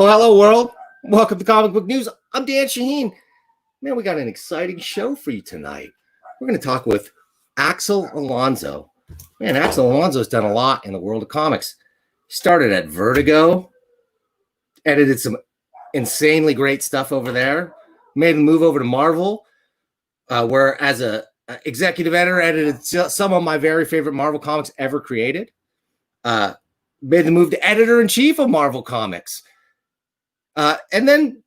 Oh, hello, world. Welcome to Comic Book News. I'm Dan Shahin. Man, we got an exciting show for you tonight. We're going to talk with Axel Alonso. Man, Axel Alonso's done a lot in the world of comics. He started at Vertigo, edited some insanely great stuff over there, made a move over to Marvel, where as a executive editor, edited some of my very favorite Marvel comics ever created. Made the move to editor-in-chief of Marvel Comics. And then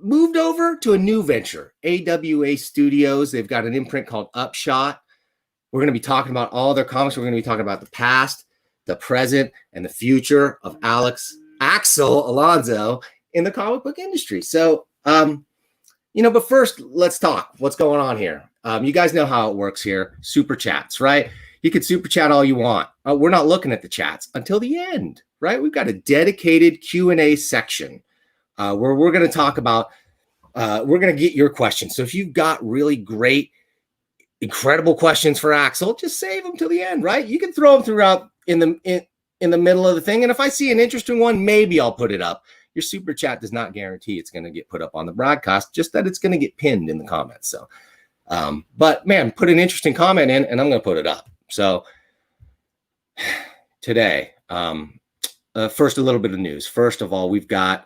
moved over to a new venture, AWA Studios. They've got an imprint called Upshot. We're going to be talking about all their comics. We're going to be talking about the past, the present, and the future of Axel Alonso in the comic book industry. So, but first, let's talk. What's going on here? You guys know how it works here. Super chats, right? You can super chat all you want. We're not looking at the chats until the end, right? We've got a dedicated Q&A section where we're going to talk about, we're going to get your questions. So if you've got really great, incredible questions for Axel, just save them till the end, right? You can throw them throughout in the middle of the thing. And if I see an interesting one, maybe I'll put it up. Your super chat does not guarantee it's going to get put up on the broadcast, just that it's going to get pinned in the comments. So, but man, put an interesting comment in and I'm going to put it up. So today, first, a little bit of news. First of all, we've got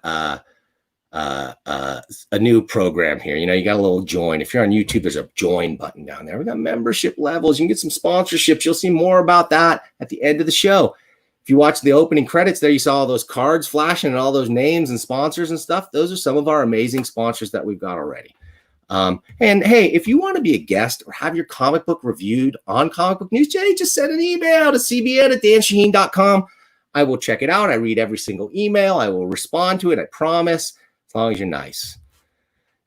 a new program here. You got a little join. If you're on YouTube, there's a join button down there. We got membership levels. You can get some sponsorships. You'll see more about that at the end of the show. If you watch the opening credits there, you saw all those cards flashing and all those names and sponsors and stuff. Those are some of our amazing sponsors that we've got already. And hey, if you want to be a guest or have your comic book reviewed on Comic Book News, just send an email to cbn@danshahin.com. I will check it out. I read every single email. I will respond to it. I promise, as long as you're nice.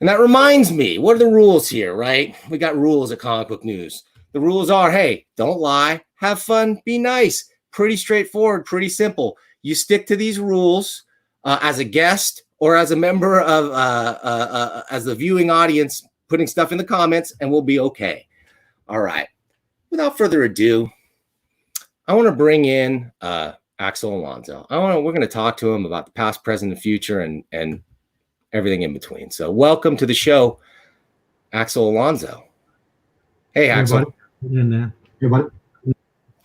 And that reminds me, what are the rules here, right? We got rules at Comic Book News. The rules are, hey, don't lie, have fun, be nice. Pretty straightforward, pretty simple. You stick to these rules as a guest or as a member of, as the viewing audience, putting stuff in the comments, and we'll be okay. All right. Without further ado, I want to bring in Axel Alonso. We're going to talk to him about the past, present, and future, and everything in between. So welcome to the show, Axel Alonso. Hey, Axel. Hey, buddy.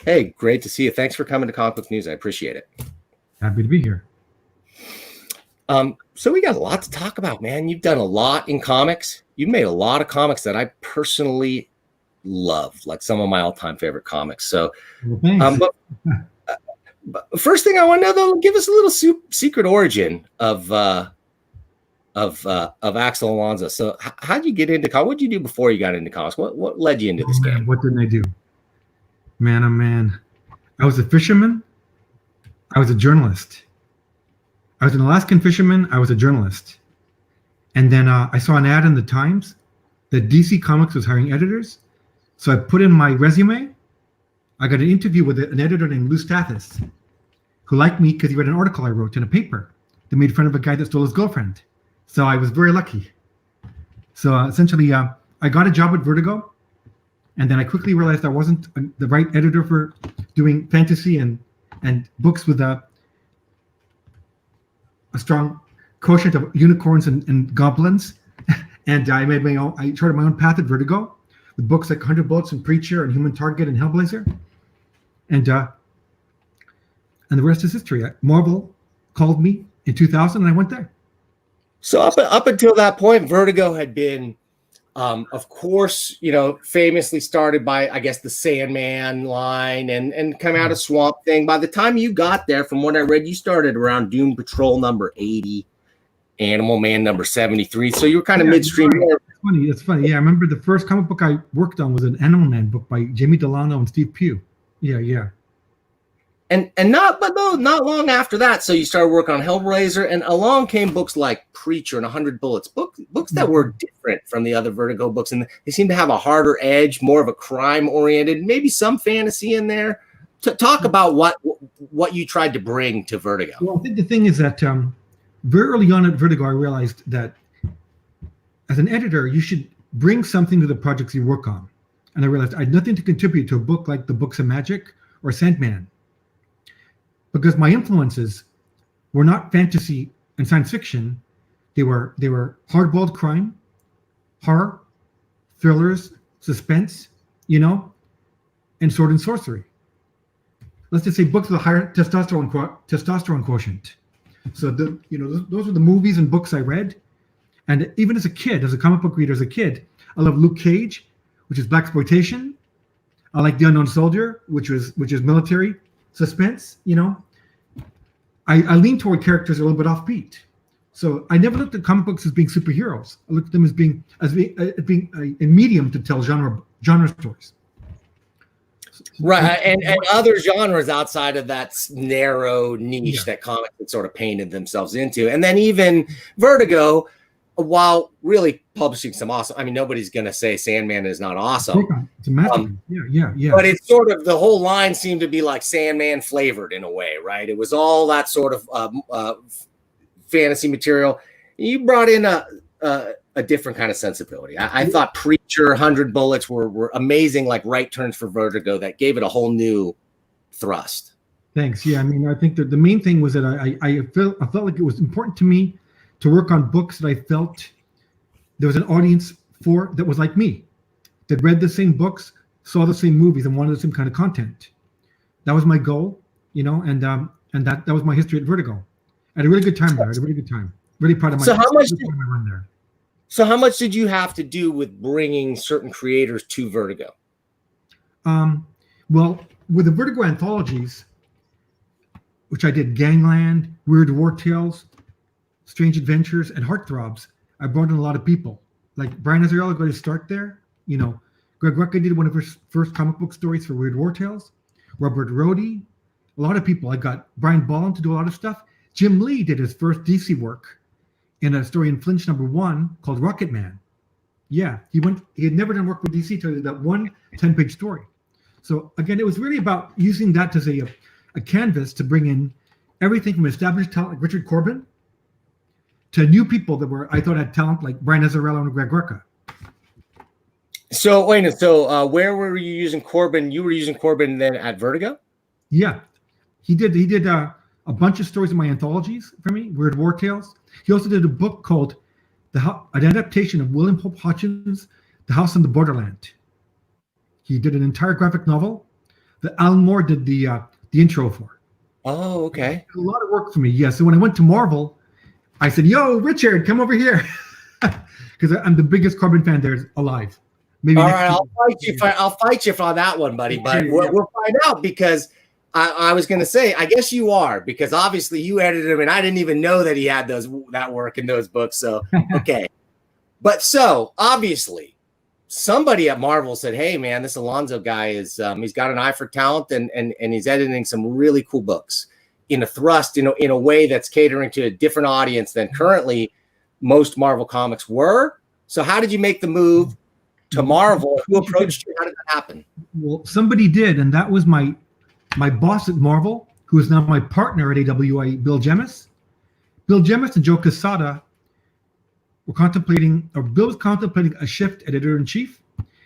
Hey, great to see you. Thanks for coming to Comic Book News. I appreciate it. Happy to be here. So we got a lot to talk about, man. You've done a lot in comics. You've made a lot of comics that I personally love, like some of my all-time favorite comics. So, but first thing I want to know, though, give us a little secret origin of Axel Alonso. So, how'd you get into comics? What did you do before you got into comics? What led you into this game? What didn't I do? Man, oh man, I was a fisherman. I was a journalist. I was an Alaskan fisherman. I was a journalist. And then I saw an ad in the Times that DC Comics was hiring editors. So I put in my resume. I got an interview with an editor named Lou Stathis, who liked me because he read an article I wrote in a paper that made fun of a guy that stole his girlfriend. So I was very lucky. So essentially, I got a job at Vertigo. And then I quickly realized I wasn't the right editor for doing fantasy and books with a strong quotient of unicorns and goblins. And I made my own. I charted my own path at Vertigo with books like 100 Bullets and Preacher and Human Target and Hellblazer. And the rest is history. Marvel called me in 2000 and I went there. So up until that point, Vertigo had been, of course, famously started by, I guess, the Sandman line and come out of Swamp Thing. By the time you got there, from what I read, you started around Doom Patrol number 80, Animal Man number 73. So you were kind of midstream. It's funny. Yeah, I remember the first comic book I worked on was an Animal Man book by Jamie Delano and Steve Pugh. Yeah. And not long after that, so you started working on Hellblazer, and along came books like Preacher and 100 Bullets, books that were different from the other Vertigo books, and they seem to have a harder edge, more of a crime-oriented, maybe some fantasy in there. Talk about what you tried to bring to Vertigo. Well, I think the thing is that very early on at Vertigo, I realized that as an editor, you should bring something to the projects you work on. And I realized I had nothing to contribute to a book like The Books of Magic or Sandman, because my influences were not fantasy and science fiction. They were hard-boiled crime, horror, thrillers, suspense, and sword and sorcery. Let's just say books with a higher testosterone quotient. So those were the movies and books I read. And even as a kid, as a comic book reader, as a kid, I love Luke Cage, which is blaxploitation. I like The Unknown Soldier, which is military suspense. I lean toward characters that are a little bit offbeat. So I never looked at comic books as being superheroes. I looked at them as being a medium to tell genre stories. Right, and other genres outside of that narrow niche that comics had sort of painted themselves into. And then even Vertigo, while really publishing some awesome, I mean, nobody's going to say Sandman is not awesome. It's a masterpiece. Yeah. But it's sort of, the whole line seemed to be like Sandman flavored in a way, right? It was all that sort of fantasy material. You brought in a different kind of sensibility. I thought Preacher, 100 Bullets were amazing, like right turns for Vertigo that gave it a whole new thrust. Thanks. Yeah, I mean, I think that the main thing was that I felt like it was important to me to work on books that I felt there was an audience for that was like me, that read the same books, saw the same movies, and wanted the same kind of content. That was my goal, and that was my history at Vertigo. I had a really good time there. I had a really good time. Really proud of my. So how much run there. So how much did you have to do with bringing certain creators to Vertigo? Well, with the Vertigo anthologies, which I did, Gangland, Weird War Tales, Strange Adventures, and Heartthrobs, I brought in a lot of people. Like Brian Azzarello got his start there. Greg Rucka did one of his first comic book stories for Weird War Tales. Robert Rhodey, a lot of people. I got Brian Bolland to do a lot of stuff. Jim Lee did his first DC work in a story in Flinch #1 called Rocket Man. Yeah, he had never done work with DC until he did that one 10-page story. So again, it was really about using that as a canvas to bring in everything from established talent like Richard Corbin to new people that I thought had talent like Brian Azzarello and Greg Rucka. So wait a minute. So where were you using Corbin? You were using Corbin then at Vertigo? Yeah, he did a bunch of stories in my anthologies for me, Weird War Tales. He also did a book called an adaptation of William Hope Hutchins' The House on the Borderland. He did an entire graphic novel that Alan Moore did the intro for. Oh, okay. A lot of work for me. Yeah. So when I went to Marvel, I said, "Yo, Richard, come over here," because I'm the biggest Corbin fan there alive. Maybe. All right, I'll fight you for that one, buddy. But we'll find out, because I was going to say, I guess you are, because obviously you edited him, and I didn't even know that he had that work in those books. So okay, but so obviously somebody at Marvel said, "Hey, man, this Alonso guy is he's got an eye for talent, and he's editing some really cool books in a thrust, in a way that's catering to a different audience than currently most Marvel comics were." So how did you make the move to Marvel? Who approached you? How did that happen? Well, somebody did, and that was my boss at Marvel, who is now my partner at AWA, Bill Jemis. Bill Jemis and Joe Quesada were Bill was contemplating a shift at editor-in-chief,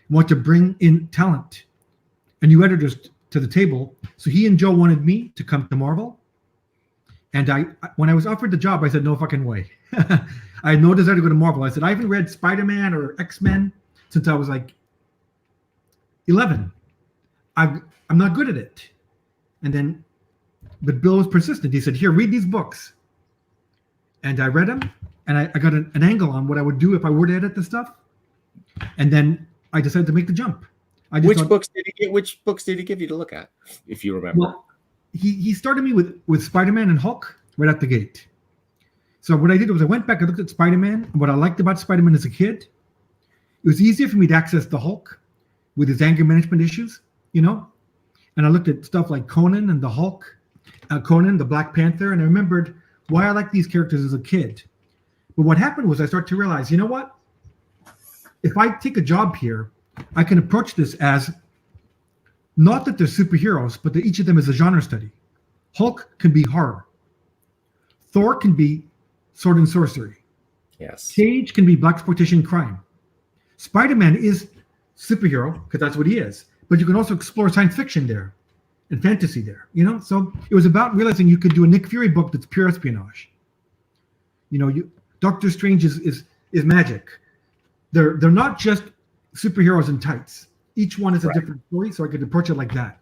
want to bring in talent and new editors to the table. So he and Joe wanted me to come to Marvel. And when I was offered the job, I said, no fucking way. I had no desire to go to Marvel. I said, I haven't read Spider-Man or X-Men since I was like 11. I'm not good at it. But Bill was persistent. He said, here, read these books. And I read them, and I got an angle on what I would do if I were to edit the stuff. And then I decided to make the jump. Which books did he give you to look at, if you remember? Well, he started me with Spider-Man and Hulk right out the gate. So what I did was I went back and looked at Spider-Man, and what I liked about Spider-Man as a kid, it was easier for me to access the Hulk with his anger management issues, And I looked at stuff like Conan and the Hulk, Conan, the Black Panther, and I remembered why I liked these characters as a kid. But what happened was I started to realize, you know what? If I take a job here, I can approach this as not that they're superheroes, but that each of them is a genre study. Hulk can be horror. Thor can be sword and sorcery. Yes. Cage can be blaxploitation crime. Spider-Man is superhero, because that's what he is. But you can also explore science fiction there and fantasy there, So it was about realizing you could do a Nick Fury book that's pure espionage. Doctor Strange is magic. They're not just superheroes in tights. Each one is a different story, so I could approach it like that.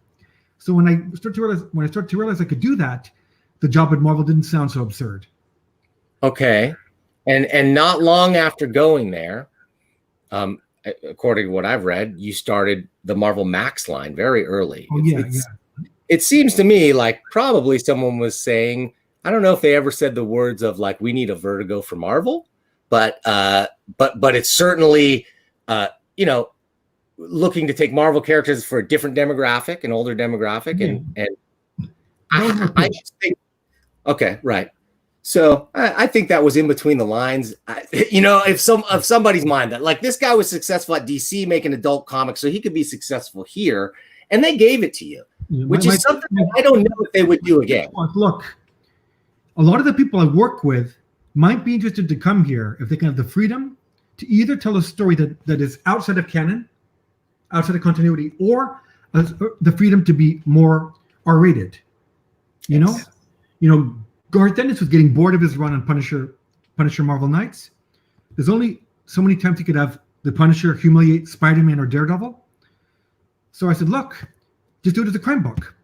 So when I start to realize I could do that, the job at Marvel didn't sound so absurd. Okay, and not long after going there, according to what I've read, you started the Marvel Max line very early. It seems to me like probably someone was saying, I don't know if they ever said the words of like, we need a Vertigo for Marvel, but it's certainly, looking to take Marvel characters for a different demographic, an older demographic. And I just think, okay, right. So I think that was in between the lines. If somebody's mind that like this guy was successful at DC making adult comics, so he could be successful here, and they gave it to you, which is something that I don't know if they would do again. Look, a lot of the people I work with might be interested to come here if they can have the freedom to either tell a story that is outside of canon, outside of continuity, or the freedom to be more R-rated. Garth Ennis was getting bored of his run on Punisher Marvel Knights. There's only so many times he could have the Punisher humiliate Spider-Man or Daredevil. So I said, look, just do it as a crime book.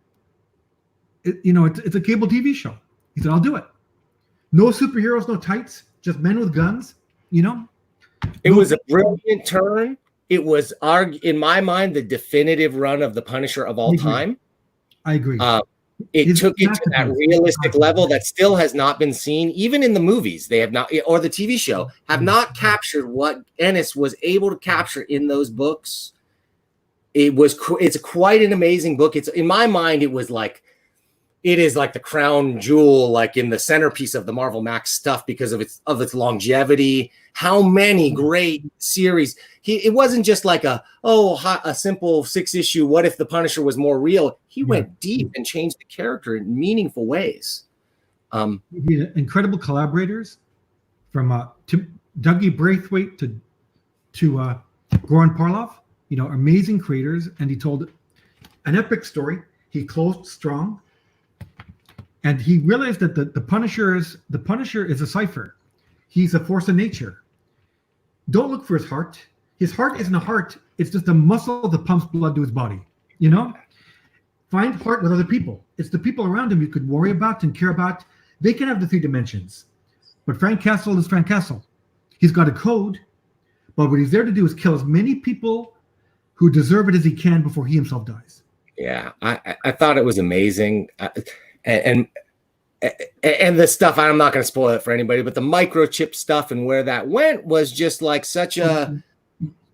It's a cable TV show. He said, I'll do it. No superheroes, no tights, just men with guns, It was a brilliant turn. It was, in my mind, the definitive run of the Punisher of all time. I agree. It took it to that realistic level that still has not been seen, even in the movies. They have not, or the TV show, have not captured what Ennis was able to capture in those books. It's quite an amazing book. It's, in my mind, it is like the crown jewel, like in the centerpiece of the Marvel Max stuff because of its longevity. How many great series. It wasn't just like a simple 6-issue. What if the Punisher was more real? He went deep and changed the character in meaningful ways. Incredible collaborators from Dougie Braithwaite to Goran Parlov. Amazing creators, and he told an epic story. He closed strong, and he realized that the Punisher is a cipher. He's a force of nature. Don't look for his heart. His heart isn't a heart. It's just a muscle that pumps blood to his body. Find heart with other people. It's the people around him you could worry about and care about. They can have the 3 dimensions. But Frank Castle is Frank Castle. He's got a code, but what he's there to do is kill as many people who deserve it as he can before he himself dies. Yeah, I thought it was amazing. And the stuff, I'm not going to spoil it for anybody, but the microchip stuff and where that went was just like such a,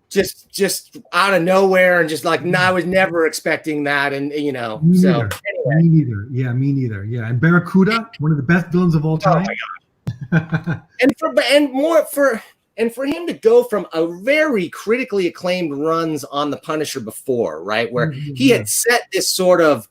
just out of nowhere, and just like, I was never expecting that. And, Me neither. Yeah, me neither. Yeah. And Barracuda, one of the best villains of all time. Oh my God. And for him to go from a very critically acclaimed runs on the Punisher before, right, where he had set this sort of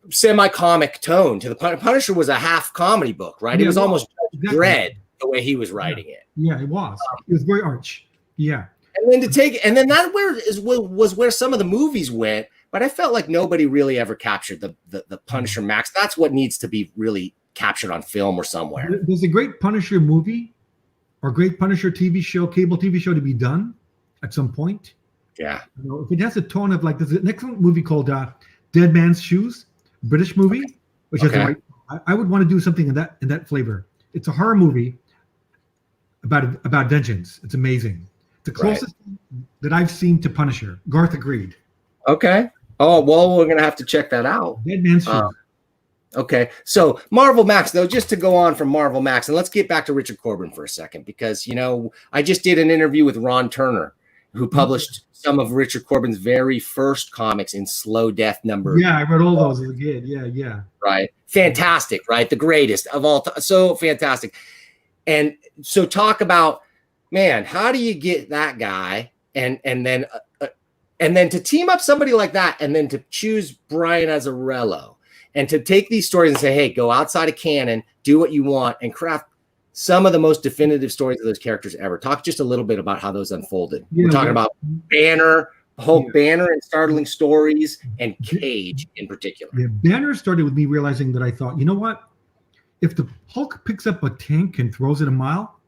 semi-comic tone to the Punisher was a half comedy book, right? It was almost dread the way he was writing it. Yeah, it was. It was very arch. Yeah. And then that was where some of the movies went, but I felt like nobody really ever captured the Punisher Max. That's what needs to be really captured on film or somewhere. There's a great Punisher movie or great Punisher TV show, cable TV show to be done at some point. Yeah. If it has a tone of like, there's an excellent movie called Dead Man's Shoes, British movie, which is I would want to do something in that flavor. It's a horror movie about vengeance. It's amazing. The closest that I've seen to Punisher. Garth agreed. Okay. Oh, well, we're gonna have to check that out. Dead Man's Shoes. Okay, so Marvel Max, though, just to go on from Marvel Max, and let's get back to Richard Corbin for a second, because, I just did an interview with Ron Turner, who published some of Richard Corbin's very first comics in Slow Death number. Yeah, I read all those as a kid. Yeah. Right. Fantastic, right? The greatest of all time. So fantastic. And so talk about, man, how do you get that guy and then to team up somebody like that, and then to choose Brian Azzarello, and to take these stories and say, hey, go outside of canon, do what you want, and craft some of the most definitive stories of those characters ever. Talk just a little bit about how those unfolded. We're talking about Banner, Banner and Startling Stories, and Cage in particular. Yeah, Banner started with me realizing that I thought, you know what? if the Hulk picks up a tank and throws it a mile,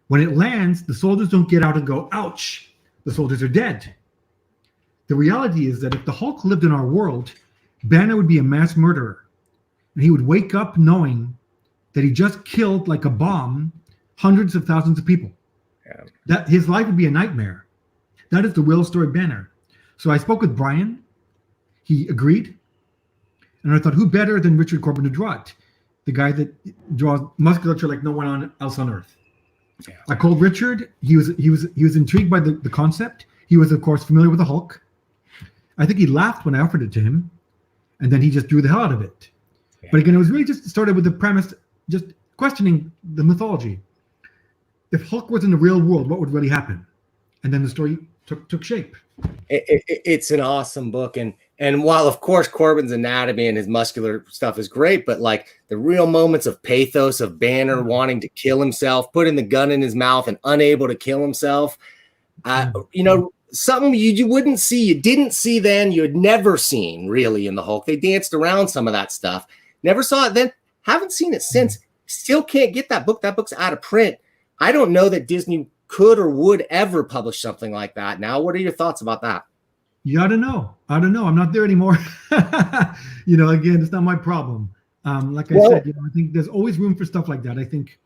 when it lands, the soldiers don't get out and go, ouch, the soldiers are dead. The reality is that if the Hulk lived in our world, Banner would be a mass murderer. And he would wake up knowing that he just killed, like a bomb, hundreds of thousands of people. Yeah. That his life would be a nightmare. That is the real story of Banner. So I spoke with Brian. He agreed. And I thought, who better than Richard Corbin to draw it? The guy that draws musculature like no one else on earth. Yeah. I called Richard. He was intrigued by the concept. He was, of course, familiar with the Hulk. I think he laughed when I offered it to him, and then he just drew the hell out of it. Yeah. But again, it was really just started with the premise, just questioning the mythology. If Hulk was in the real world, what would really happen? And then the story took shape. It's an awesome book, and while of course Corbin's anatomy and his muscular stuff is great, but like the real moments of pathos of Banner wanting to kill himself, putting the gun in his mouth and unable to kill himself, something you wouldn't see, you didn't see then, you had never seen really in the Hulk. They danced around some of that stuff, never saw it then, haven't seen it since. Still can't get that book. That book's out of print. I don't know that Disney could or would ever publish something like that. Now, what are your thoughts about that? You ought to know. I don't know. I'm not there anymore. Again, it's not my problem. Like I said, I think there's always room for stuff like that. I think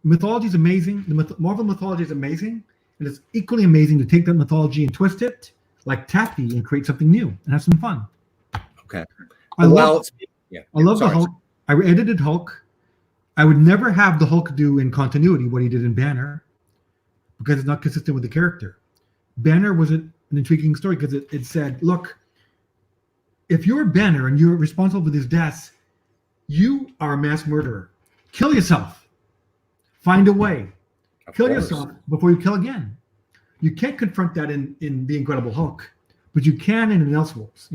mythology is amazing. Marvel mythology is amazing. And it's equally amazing to take that mythology and twist it like taffy and create something new and have some fun. Okay. I love the Hulk. I edited Hulk. I would never have the Hulk do in continuity what he did in Banner because it's not consistent with the character. Banner was an intriguing story because it said, look, if you're Banner and you're responsible for these deaths, you are a mass murderer. Kill yourself. Find a way. Kill yourself before you kill again. You can't confront that in The Incredible Hulk, but you can in Elseworlds,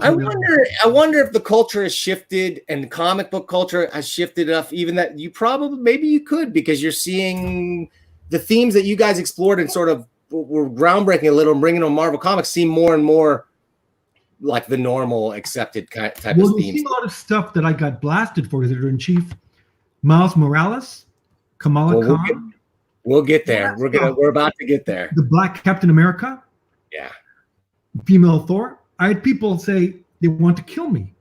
I wonder if the culture has shifted and the comic book culture has shifted enough, even that maybe you could, because you're seeing the themes that you guys explored and sort of were groundbreaking a little and bringing on Marvel Comics seem more and more like the normal accepted type of themes. Well, you see a lot of stuff that I got blasted for, Editor-in-Chief. Miles Morales, Kamala Khan. We'll get there. We're about to get there. The Black Captain America. Yeah. Female Thor. I had people say they want to kill me.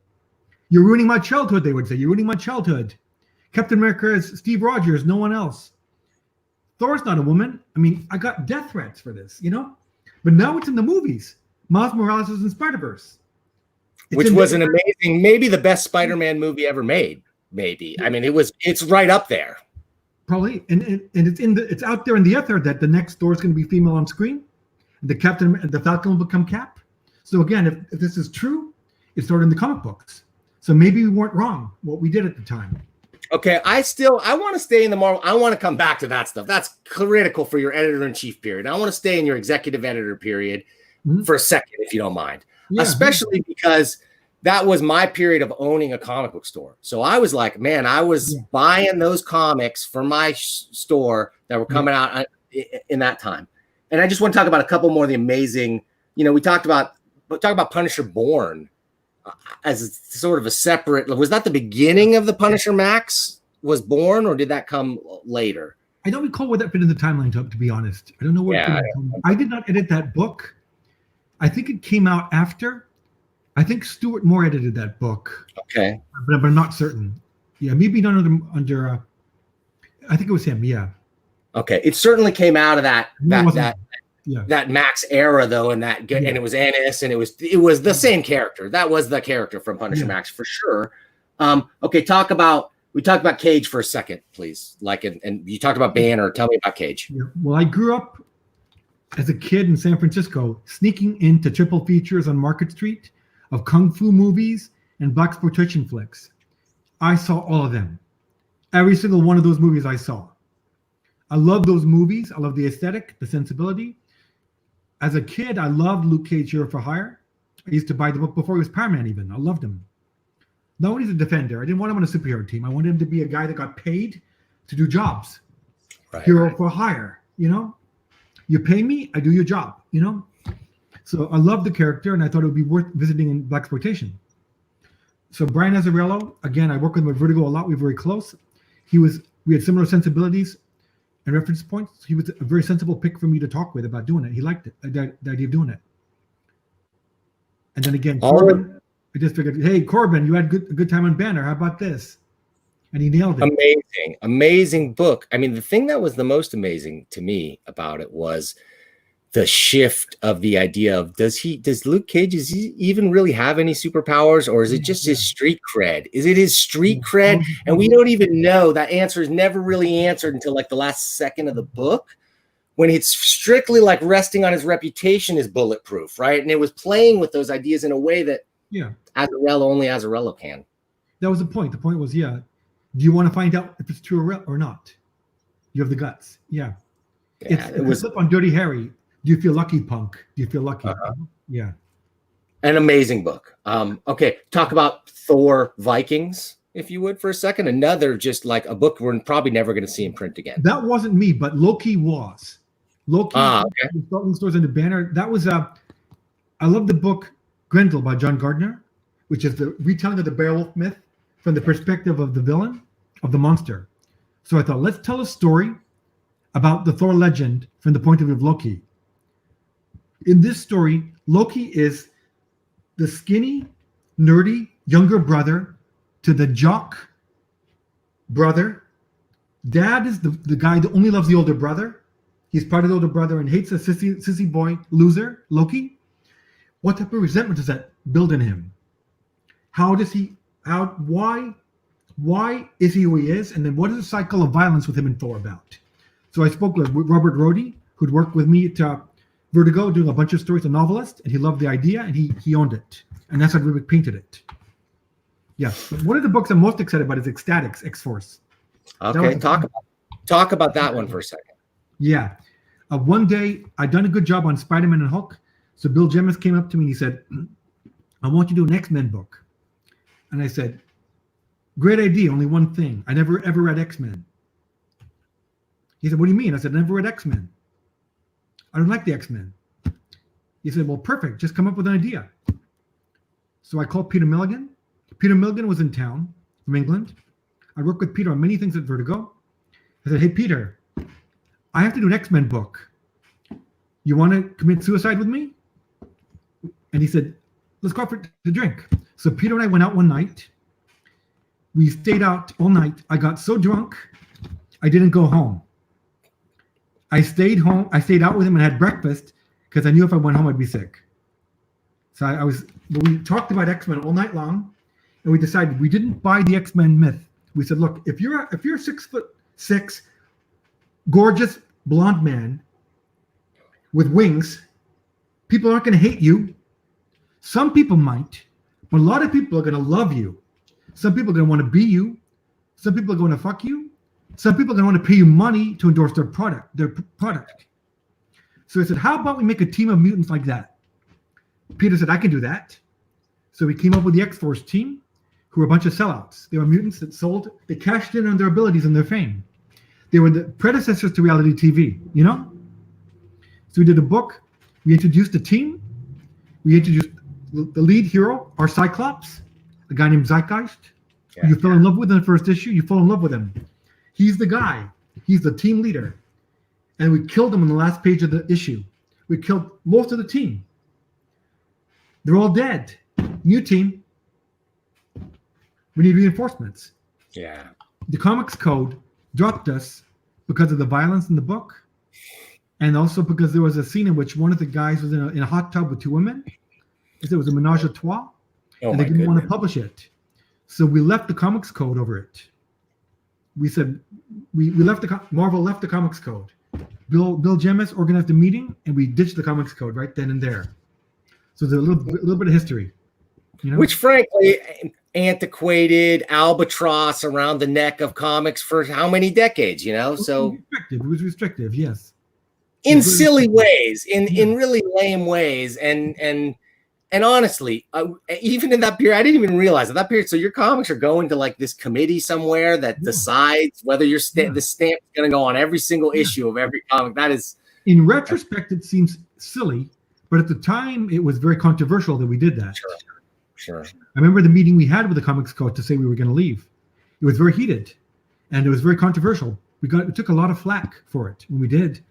You're ruining my childhood, they would say. You're ruining my childhood. Captain America is Steve Rogers, no one else. Thor's not a woman. I mean, I got death threats for this, But now it's in the movies. Miles Morales is in Spider-Verse. Which was an amazing, maybe the best Spider-Man movie ever made. Maybe. I mean, it's right up there. Probably. And it's out there in the ether that the next Thor is going to be female on screen. The Falcon will become Cap. So again, if this is true, it's started in the comic books. So maybe we weren't wrong what we did at the time. Okay, I want to stay in the Marvel. I want to come back to that stuff. That's critical for your editor-in-chief period. I want to stay in your executive editor period for a second, if you don't mind. Yeah, especially because that was my period of owning a comic book store. So I was like, man, I was buying those comics from my store that were coming out in that time. And I just want to talk about a couple more of the amazing, we talk about Punisher Born as sort of a separate. Was that the beginning of the Punisher Max was Born, or did that come later? I don't recall where that fit in the timeline, to be honest. I don't know where I did not edit that book. I think it came out after. I think Stuart Moore edited that book. Okay. But I'm not certain. Yeah, maybe not under I think it was him, yeah. Okay. It certainly came out of that Max era though, and it was Ennis, and it was the same character. That was the character from Punisher Max for sure. Okay, we talked about Cage for a second, please. And you talked about Banner. Tell me about Cage. Yeah. Well, I grew up as a kid in San Francisco, sneaking into triple features on Market Street of kung fu movies and blaxploitation flicks. I saw all of them. Every single one of those movies I saw. I love those movies. I love the aesthetic, the sensibility. As a kid, I loved Luke Cage Hero for Hire. I used to buy the book before he was Powerman even. I loved him. Not when he's a defender. I didn't want him on a superhero team. I wanted him to be a guy that got paid to do jobs. Hero for Hire, You pay me, I do your job, So I love the character, and I thought it would be worth visiting in blaxploitation. So Brian Azzarello, again, I work with him at Vertigo a lot. We're very close. We had similar sensibilities and reference points. He was a very sensible pick for me to talk with about doing it. He liked it, the idea of doing it. And then again, Corbin, I just figured, hey, Corbin, you had a good time on Banner. How about this? And he nailed it. Amazing book. I mean, the thing that was the most amazing to me about it was the shift of the idea of does Luke Cage, does he even really have any superpowers, or is it just his street cred? Is it his street cred? And we don't even know. That answer is never really answered until like the last second of the book, when it's strictly like resting on his reputation is bulletproof, right? And it was playing with those ideas in a way that only Azzarello can. That was the point. The point was, do you want to find out if it's true or not? You have the guts. Yeah. It was flip on Dirty Harry. Do you feel lucky, punk? Do you feel lucky? Yeah. An amazing book. Okay. Talk about Thor Vikings, if you would, for a second. Another just like a book we're probably never going to see in print again. That wasn't me, but Loki was. Loki, the Startling Stores and the Banner. That was I love the book Grendel by John Gardner, which is the retelling of the Beowulf myth from the perspective of the villain, of the monster. So I thought, let's tell a story about the Thor legend from the point of view of Loki. In this story, Loki is the skinny, nerdy younger brother to the jock brother. Dad is the guy that only loves the older brother. He's part of the older brother and hates a sissy boy loser, Loki. What type of resentment does that build in him? Why is he who he is? And then what is the cycle of violence with him and Thor about? So I spoke with Robert Rhodey, who'd worked with me at Vertigo doing a bunch of stories, a novelist, and he loved the idea and he owned it. And that's how we painted it. Yeah. One of the books I'm most excited about is Ecstatics, X-Force. Okay, talk about that one for a second. Yeah. One day, I'd done a good job on Spider-Man and Hulk. So Bill Jemas came up to me and he said, I want you to do an X-Men book. And I said, great idea, only one thing. I never ever read X-Men. He said, what do you mean? I said, I never read X-Men. I don't like the X-Men. He said, well, perfect. Just come up with an idea. So I called Peter Milligan. Peter Milligan was in town from England. I worked with Peter on many things at Vertigo. I said, hey, Peter, I have to do an X-Men book. You want to commit suicide with me? And he said, let's go out for the drink. So Peter and I went out one night. We stayed out all night. I got so drunk, I didn't go home. I stayed home. I stayed out with him and had breakfast because I knew if I went home, I'd be sick. So we talked about X-Men all night long, and we decided we didn't buy the X-Men myth. We said, look, if you're 6'6", gorgeous blonde man with wings, people aren't going to hate you. Some people might, but a lot of people are going to love you. Some people are going to want to be you. Some people are going to fuck you. Some people are going to want to pay you money to endorse their product. So I said, how about we make a team of mutants like that? Peter said, I can do that. So we came up with the X-Force team, who were a bunch of sellouts. They were mutants that sold. They cashed in on their abilities and their fame. They were the predecessors to reality TV, you know? So we did a book. We introduced a team. We introduced the lead hero, our Cyclops, a guy named Zeitgeist. Yeah, you fell in love with in the first issue. You fall in love with him. He's the guy. He's the team leader. And we killed him on the last page of the issue. We killed most of the team. They're all dead. New team. We need reinforcements. Yeah. The Comics Code dropped us because of the violence in the book. And also because there was a scene in which one of the guys was in a hot tub with two women. It was a menage a trois. And they didn't want to publish it. So we left the Comics Code over it. We said, Marvel left the Comics Code. Bill Jemas organized a meeting, and we ditched the Comics Code right then and there. So there's a little bit of history. You know? Which, frankly, antiquated albatross around the neck of comics for how many decades, you know? So it was restrictive, yes. In silly ways, in really lame ways, and honestly, even in that period, I didn't even realize that period. So your comics are going to like this committee somewhere that decides whether the stamp is going to go on every single issue of every comic. That is, in retrospect, it seems silly, but at the time, it was very controversial that we did that. Sure. Sure. I remember the meeting we had with the Comics Code to say we were going to leave. It was very heated, and it was very controversial. We took a lot of flack for it when we did.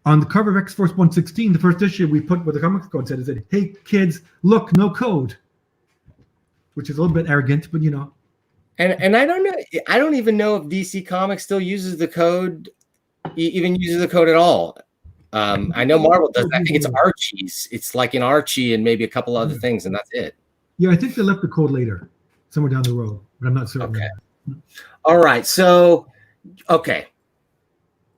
On the cover of X-Force 116, the first issue we put what the Comics Code said, it said, "Hey kids, look, no code," which is a little bit arrogant, but you know. And I don't know. I don't even know if DC Comics still uses the code, even uses the code at all. I know Marvel does. I think it's Archie's. It's like in Archie and maybe a couple other things, and that's it. Yeah, I think they left the code later, somewhere down the road, but I'm not certain. Okay. All right. So, okay.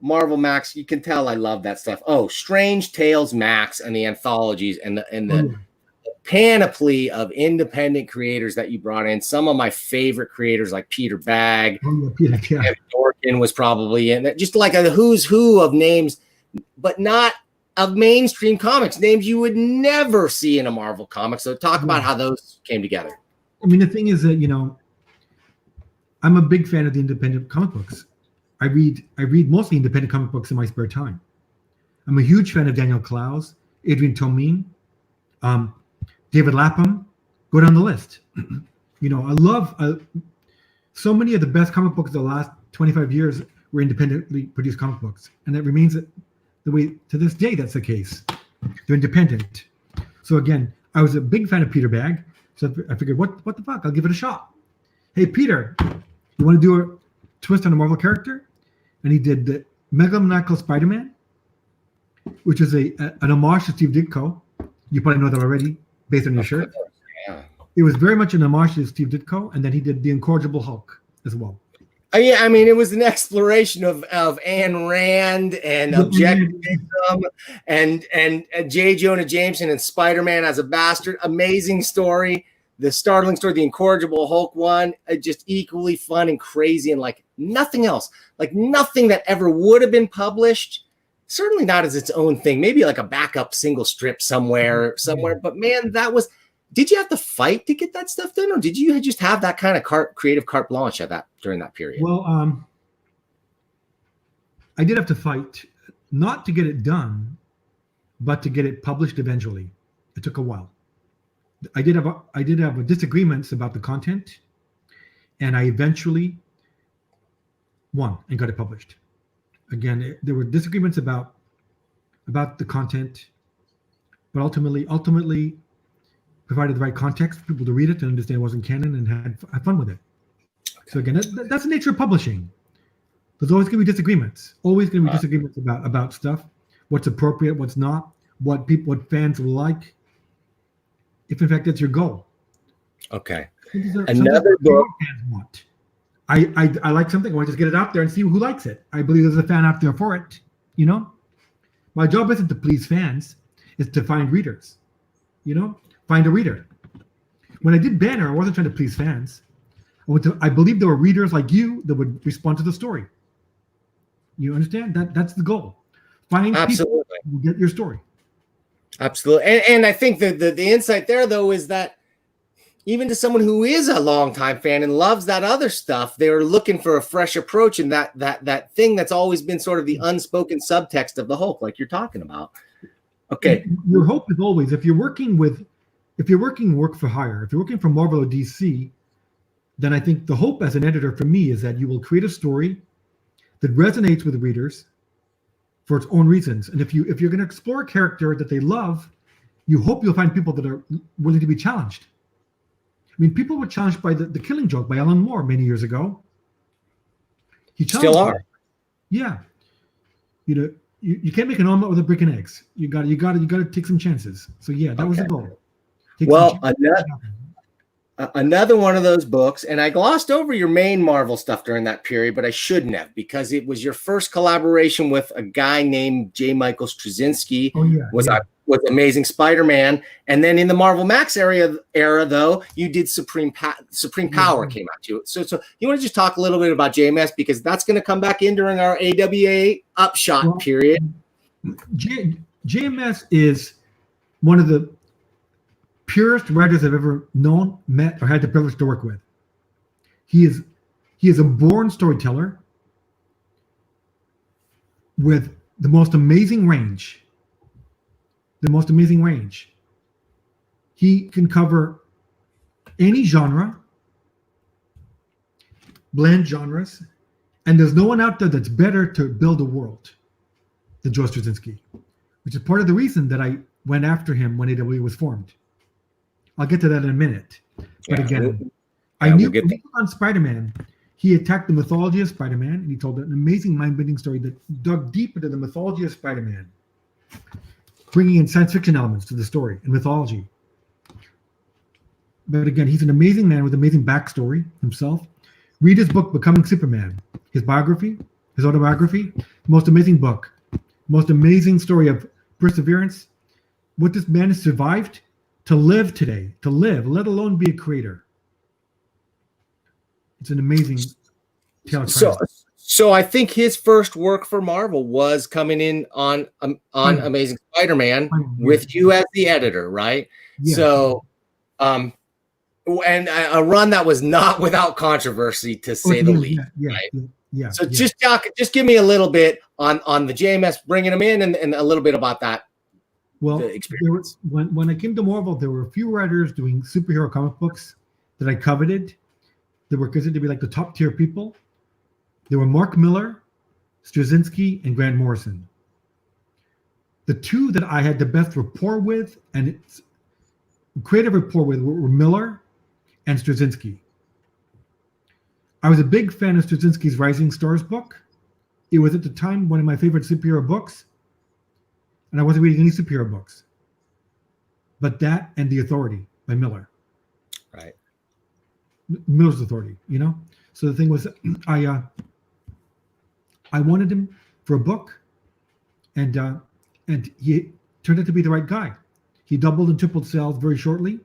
Marvel Max, you can tell I love that stuff. Oh, Strange Tales Max and the anthologies and the panoply of independent creators that you brought in. Some of my favorite creators like Peter Bagg, Kevin Dorkin was probably in it. Just like a who's who of names, but not of mainstream comics, names you would never see in a Marvel comic. So talk about how those came together. I mean, the thing is that, you know, I'm a big fan of the independent comic books. I read mostly independent comic books in my spare time. I'm a huge fan of Daniel Clowes, Adrian Tomine, David Lapham. Go down the list. You know, I love so many of the best comic books of the last 25 years were independently produced comic books, and that remains the way to this day. That's the case. They're independent. So again, I was a big fan of Peter Bagg, so I figured, what the fuck? I'll give it a shot. Hey, Peter, you want to do a twist on a Marvel character? And he did the Megalomaniacal Spider-Man, which is an homage to Steve Ditko. You probably know that already, based on your shirt. Yeah. It was very much an homage to Steve Ditko, and then he did The Incorrigible Hulk as well. Yeah, I mean, it was an exploration of Ayn Rand and objectivism and J. Jonah Jameson and Spider-Man as a bastard. Amazing story. The startling story, the Incorrigible Hulk one, just equally fun and crazy, and like nothing else, like nothing that ever would have been published. Certainly not as its own thing. Maybe like a backup single strip somewhere. But man, that was. Did you have to fight to get that stuff done, or did you just have that kind of creative carte blanche during that period? Well, I did have to fight, not to get it done, but to get it published eventually. It took a while. I did have disagreements about the content, and I eventually won and got it published. Again, there were disagreements about the content, but ultimately provided the right context for people to read it and understand it wasn't canon and had fun with it. Okay. So again, that's the nature of publishing. There's always going to be disagreements. Always going to be disagreements about stuff, what's appropriate, what's not, what fans will like. If in fact that's your goal. Okay. Another book fans want. I like something. I want to just get it out there and see who likes it. I believe there's a fan out there for it. You know, my job isn't to please fans; it's to find readers. You know, find a reader. When I did Banner, I wasn't trying to please fans. I believe there were readers like you that would respond to the story. You understand? That's the goal. Find people who get your story. Absolutely. And I think the insight there, though, is that even to someone who is a longtime fan and loves that other stuff, they're looking for a fresh approach, and that thing that's always been sort of the unspoken subtext of the Hulk, like you're talking about. Okay. Your hope is always, if you're working work for hire, if you're working for Marvel or DC, then I think the hope as an editor for me is that you will create a story that resonates with readers for its own reasons. And if you're going to explore a character that they love, you hope you'll find people that are willing to be challenged. I mean, people were challenged by the Killing Joke by Alan Moore many years ago. He still are. Yeah. You know, you can't make an omelet with a brick and eggs. You got to take some chances. So yeah, that was the goal. Another one of those books, and I glossed over your main Marvel stuff during that period, but I shouldn't have, because it was your first collaboration with a guy named J. Michael Straczynski. With Amazing Spider-Man, and then in the Marvel Max era though, you did Supreme Power came out to it. So you want to just talk a little bit about JMS, because that's going to come back in during our AWA Upshot period. JMS is one of the purest writers I've ever known, met, or had the privilege to work with. He is a born storyteller with the most amazing range. He can cover any genre, blend genres, and there's no one out there that's better to build a world than Joe Straczynski, which is part of the reason that I went after him when AWA was formed. I'll get to that in a minute. But again, I knew when he was on Spider-Man, he attacked the mythology of Spider-Man, and he told an amazing mind-bending story that dug deep into the mythology of Spider-Man, bringing in science fiction elements to the story and mythology. But again, he's an amazing man with amazing backstory himself. Read his book, Becoming Superman, his biography, his autobiography, most amazing book, most amazing story of perseverance, what this man has survived to live today, to live, let alone be a creator. It's an amazing tale of triumph. So I think his first work for Marvel was coming in on Amazing Spider-Man with you as the editor, right? Yeah. So, and a run that was not without controversy, to say the least. Yeah. So just give me a little bit on the JMS bringing him in, and a little bit about that. Well, when I came to Marvel, there were a few writers doing superhero comic books that I coveted. They were considered to be like the top tier people. There were Mark Miller, Straczynski, and Grant Morrison. The two that I had the best rapport with and creative rapport with were Miller and Straczynski. I was a big fan of Straczynski's Rising Stars book. It was at the time one of my favorite superhero books, and I wasn't reading any superhero books. But that and The Authority by Miller. Right. Miller's Authority, you know? So the thing was, I wanted him for a book, and he turned out to be the right guy. He doubled and tripled sales very shortly.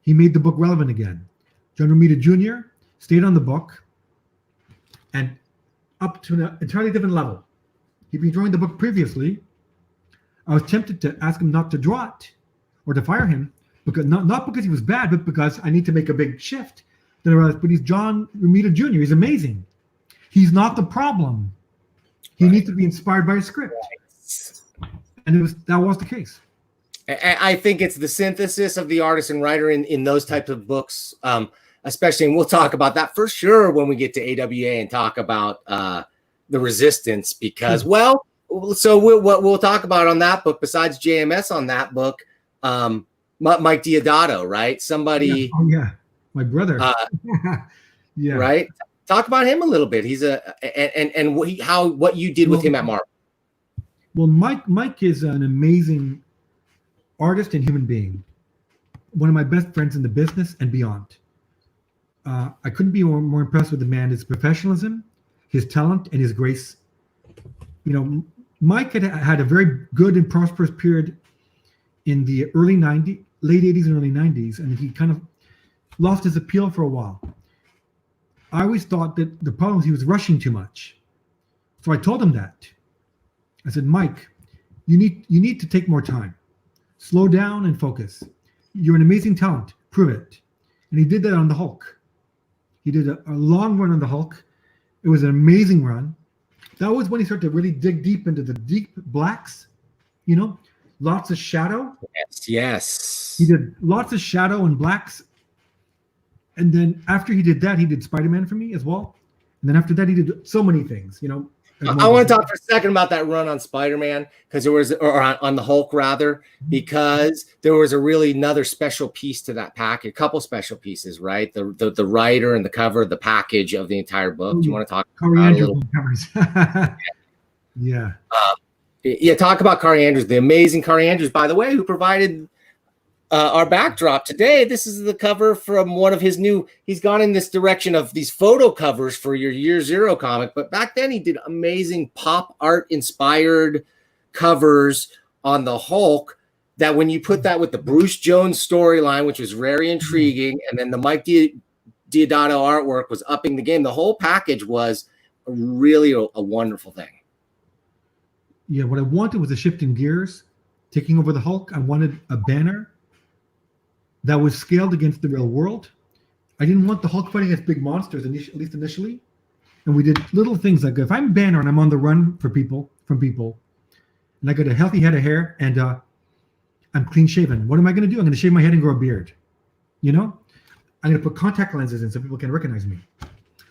He made the book relevant again. John Romita Jr. stayed on the book, and up to an entirely different level. He'd been drawing the book previously. I was tempted to ask him not to draw it or to fire him, because not because he was bad, but because I need to make a big shift. Then I realized, but he's John Romita Jr. He's amazing. He's not the problem. He needs to be inspired by a script. And that was the case. I think it's the synthesis of the artist and writer in those types of books, especially, and we'll talk about that for sure when we get to AWA and talk about the Resistance, because, well, so we'll talk about on that book, besides JMS on that book, Mike Deodato, right? Somebody. Oh, yeah. My brother. Yeah. Right. Talk about him a little bit. He's what you did with him at Marvel. Well, Mike is an amazing artist and human being. One of my best friends in the business and beyond. I couldn't be more impressed with the man, his professionalism, his talent, and his grace. You know, Mike had a very good and prosperous period in the late 80s and early 90s, and he kind of lost his appeal for a while. I always thought that the problem was he was rushing too much. So I told him that. I said, Mike, you need to take more time. Slow down and focus. You're an amazing talent. Prove it. And he did that on the Hulk. He did a long run on the Hulk. It was an amazing run. That was when he started to really dig deep into the deep blacks, you know, lots of shadow. Yes. He did lots of shadow and blacks. And then after he did that, he did Spider-Man for me as well. And then after that, he did so many things, you know. I want to talk for a second about that run on Spider-Man, because there was, or on the Hulk rather, because there was another special piece to that package, a couple special pieces, right? The writer and the cover, the package of the entire book. Do you want to talk about it a little? Yeah. Yeah, talk about Kari Andrews, the amazing Kari Andrews, by the way, who provided our backdrop today. This is the cover from one of his he's gone in this direction of these photo covers for your Year Zero comic, but back then he did amazing pop art inspired covers on the Hulk that when you put that with the Bruce Jones storyline, which was very intriguing, and then the Mike Deodato artwork was upping the game, the whole package was really a wonderful thing. Yeah, what I wanted was a shift in gears, taking over the Hulk. I wanted a banner that was scaled against the real world. I didn't want the Hulk fighting against big monsters, at least initially. And we did little things like, if I'm Banner and I'm on the run from people, and I got a healthy head of hair and I'm clean shaven, what am I going to do? I'm going to shave my head and grow a beard. You know, I'm going to put contact lenses in so people can recognize me.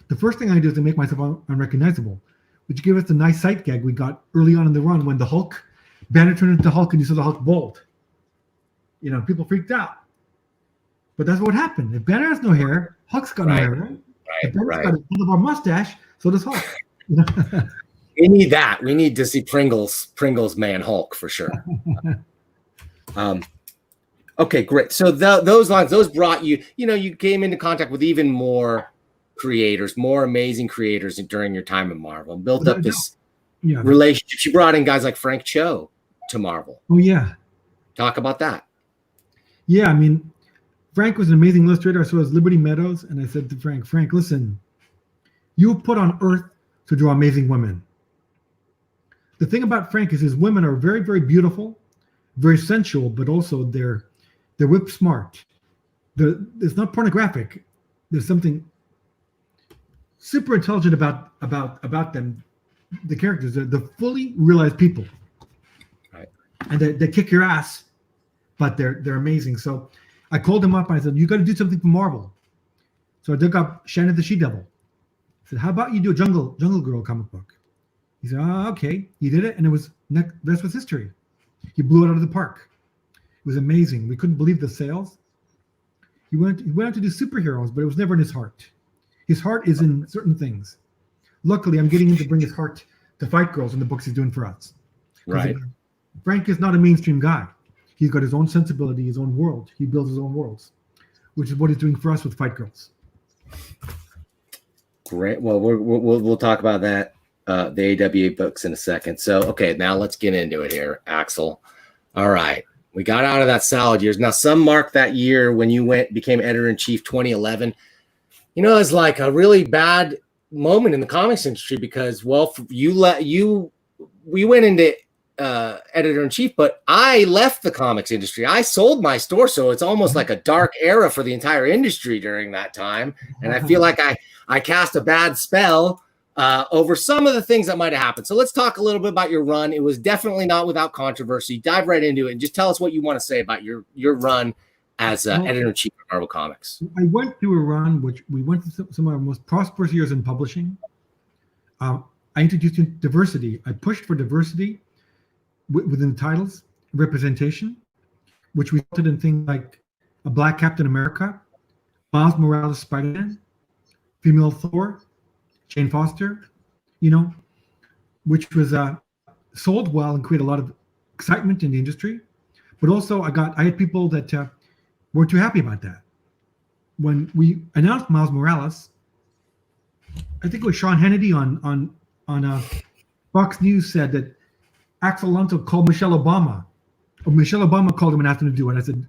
The first thing I do is to make myself unrecognizable, which gave us the nice sight gag we got early on in the run when the Hulk, Banner turned into Hulk and you saw the Hulk bald. You know, people freaked out. But that's what happened. If Banner has no hair, Hulk's got no hair, right? If Banner's got a handlebar mustache, so does Hulk. We need that. We need to see Pringles Man Hulk for sure. Okay, great. So those lines, those brought you, you came into contact with even more creators, more amazing creators during your time at Marvel, and built up this relationship. You brought in guys like Frank Cho to Marvel. Oh, yeah. Talk about that. Yeah, I mean, Frank was an amazing illustrator. So was Liberty Meadows. And I said to Frank, listen, you were put on Earth to draw amazing women. The thing about Frank is his women are very, very beautiful, very sensual, but also they're whip smart. It's not pornographic. There's something super intelligent about them. The characters, they're fully realized people, right? And they kick your ass, but they're amazing. So I called him up and I said, you got to do something for Marvel. So I dug up Shannon the She-Devil. I said, how about you do a Jungle Girl comic book? He said, oh, okay. He did it, and the rest was history. He blew it out of the park. It was amazing. We couldn't believe the sales. He went on to do superheroes, but it was never in his heart. His heart is in certain things. Luckily, I'm getting him to bring his heart to Fight Girls in the books he's doing for us. Right. Frank is not a mainstream guy. He's got his own sensibility, his own world. He builds his own worlds, which is what he's doing for us with Fight Girls. Great. Well, we'll talk about that, the AWA books in a second. So, okay, now let's get into it here, Axel. All right. We got out of that salad years. Now, some mark that year when you became editor-in-chief, 2011. It was like a really bad moment in the comics industry because, well, we went into editor-in-chief, but I left the comics industry. I sold my store, so it's almost like a dark era for the entire industry during that time. And I feel like I cast a bad spell over some of the things that might have happened. So let's talk a little bit about your run. It was definitely not without controversy. Dive right into it and just tell us what you want to say about your run as editor-in-chief of Marvel Comics. I went through a run which we went through some of our most prosperous years in publishing. I introduced diversity. I pushed for diversity within the titles, representation, which resulted in things like a Black Captain America, Miles Morales Spider-Man, female Thor, Jane Foster, which was sold well and created a lot of excitement in the industry. But also I had people that weren't too happy about that. When we announced Miles Morales, I think it was Sean Hannity on Fox News said that Axel Alonso called Michelle Obama, or Michelle Obama called him and asked him to do it. I said,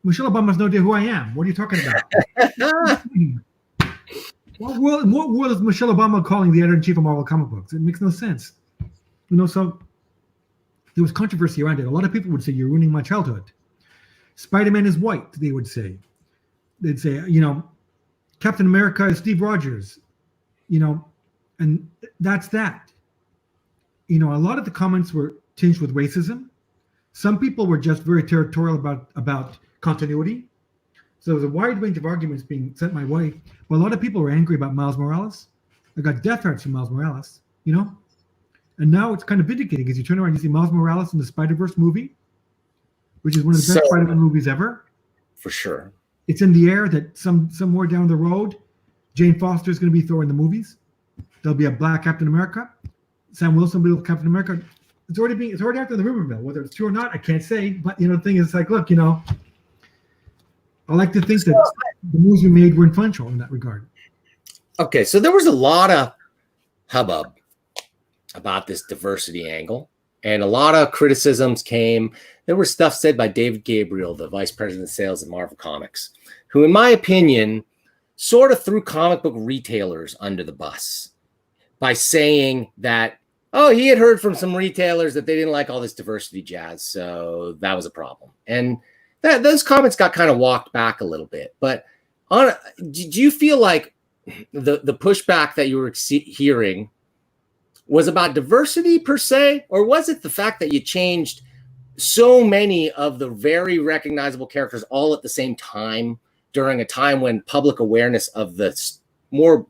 Michelle Obama has no idea who I am. What are you talking about? What world is Michelle Obama calling the editor-in-chief of Marvel comic books? It makes no sense. So there was controversy around it. A lot of people would say, you're ruining my childhood. Spider-Man is white, they would say. They'd say, Captain America is Steve Rogers, and that's that. A lot of the comments were tinged with racism. Some people were just very territorial about continuity. So there was a wide range of arguments being sent my way. But a lot of people were angry about Miles Morales. I got death threats from Miles Morales, And now it's kind of vindicating because you turn around and you see Miles Morales in the Spider-Verse movie, which is one of the best Spider-Man movies ever. For sure. It's in the air that somewhere down the road, Jane Foster is going to be Thor in the movies. There'll be a Black Captain America. Sam Wilson will be Captain America. It's already out there in the rumor mill. Whether it's true or not, I can't say. But the thing is, like, look, I like to think that the moves we made were influential in that regard. Okay, so there was a lot of hubbub about this diversity angle, and a lot of criticisms came. There was stuff said by David Gabriel, the vice president of sales at Marvel Comics, who, in my opinion, sort of threw comic book retailers under the bus by saying that, he had heard from some retailers that they didn't like all this diversity jazz, so that was a problem. And those comments got kind of walked back a little bit. But do you feel like the pushback that you were hearing was about diversity per se, or was it the fact that you changed so many of the very recognizable characters all at the same time during a time when public awareness of the more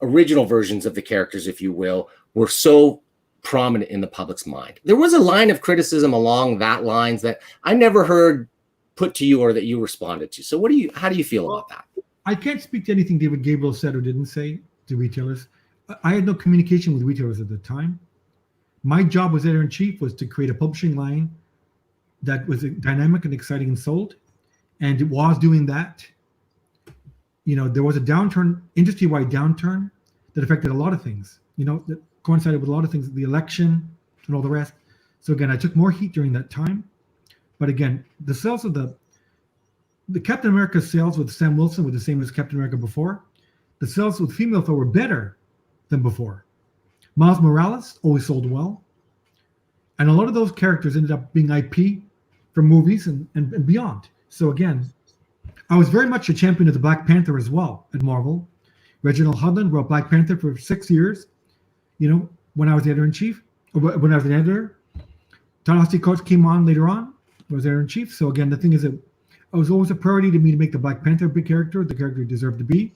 original versions of the characters, if you will, were so prominent in the public's mind. There was a line of criticism along that lines that I never heard put to you or that you responded to. So how do you feel about that? I can't speak to anything David Gabriel said or didn't say to retailers. I had no communication with retailers at the time. My job as editor-in-chief was to create a publishing line that was dynamic and exciting and sold. And it was doing that. You know, there was a downturn, industry-wide downturn that affected a lot of things, you know, that coincided with a lot of things, the election and all the rest. So again, I took more heat during that time. But again, the sales of the Captain America sales with Sam Wilson were the same as Captain America before. The sales with female Thor were better than before. Miles Morales always sold well. And a lot of those characters ended up being IP for movies and beyond. So again, I was very much a champion of the Black Panther as well at Marvel. Reginald Hudlin wrote Black Panther for 6 years, you know, when I was the editor-in-chief, or when I was an editor. Ta-Nehisi Coates came on later on, was editor-in-chief. So again, the thing is that it was always a priority to me to make the Black Panther a big character, the character he deserved to be,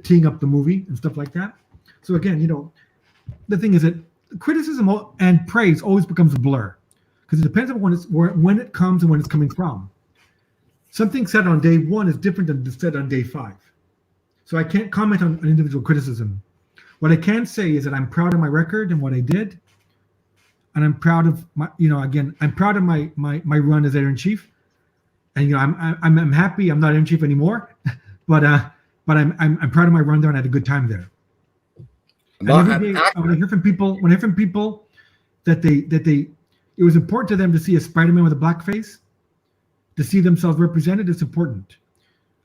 teeing up the movie and stuff like that. So again, you know, the thing is that criticism and praise always becomes a blur because it depends on when it comes and when it's coming from. Something said on day 1 is different than said on day 5. So I can't comment on an individual criticism. What I can say is that I'm proud of my record and what I did. And I'm proud of my, you know, again, I'm proud of my run as editor-in-chief. And, you know, I'm happy I'm not editor-in-chief anymore, but I'm proud of my run there and I had a good time there. And every day, when I hear from people that it was important to them to see a Spider-Man with a black face, to see themselves represented, it's important.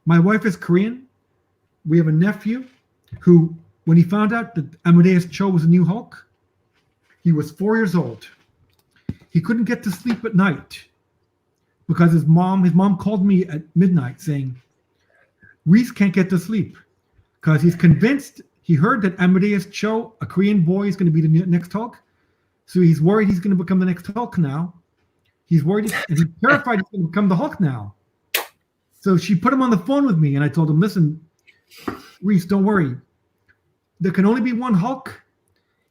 My wife is Korean. We have a nephew who, when he found out that Amadeus Cho was a new Hulk, he was 4 years old. He couldn't get to sleep at night because his mom called me at midnight saying, Reese can't get to sleep because he's convinced. He heard that Amadeus Cho, a Korean boy, is going to be the next Hulk. So he's worried he's going to become the next Hulk now. He's worried and he's terrified he's going to become the Hulk now. So she put him on the phone with me and I told him, listen, Reese, don't worry. There can only be one Hulk.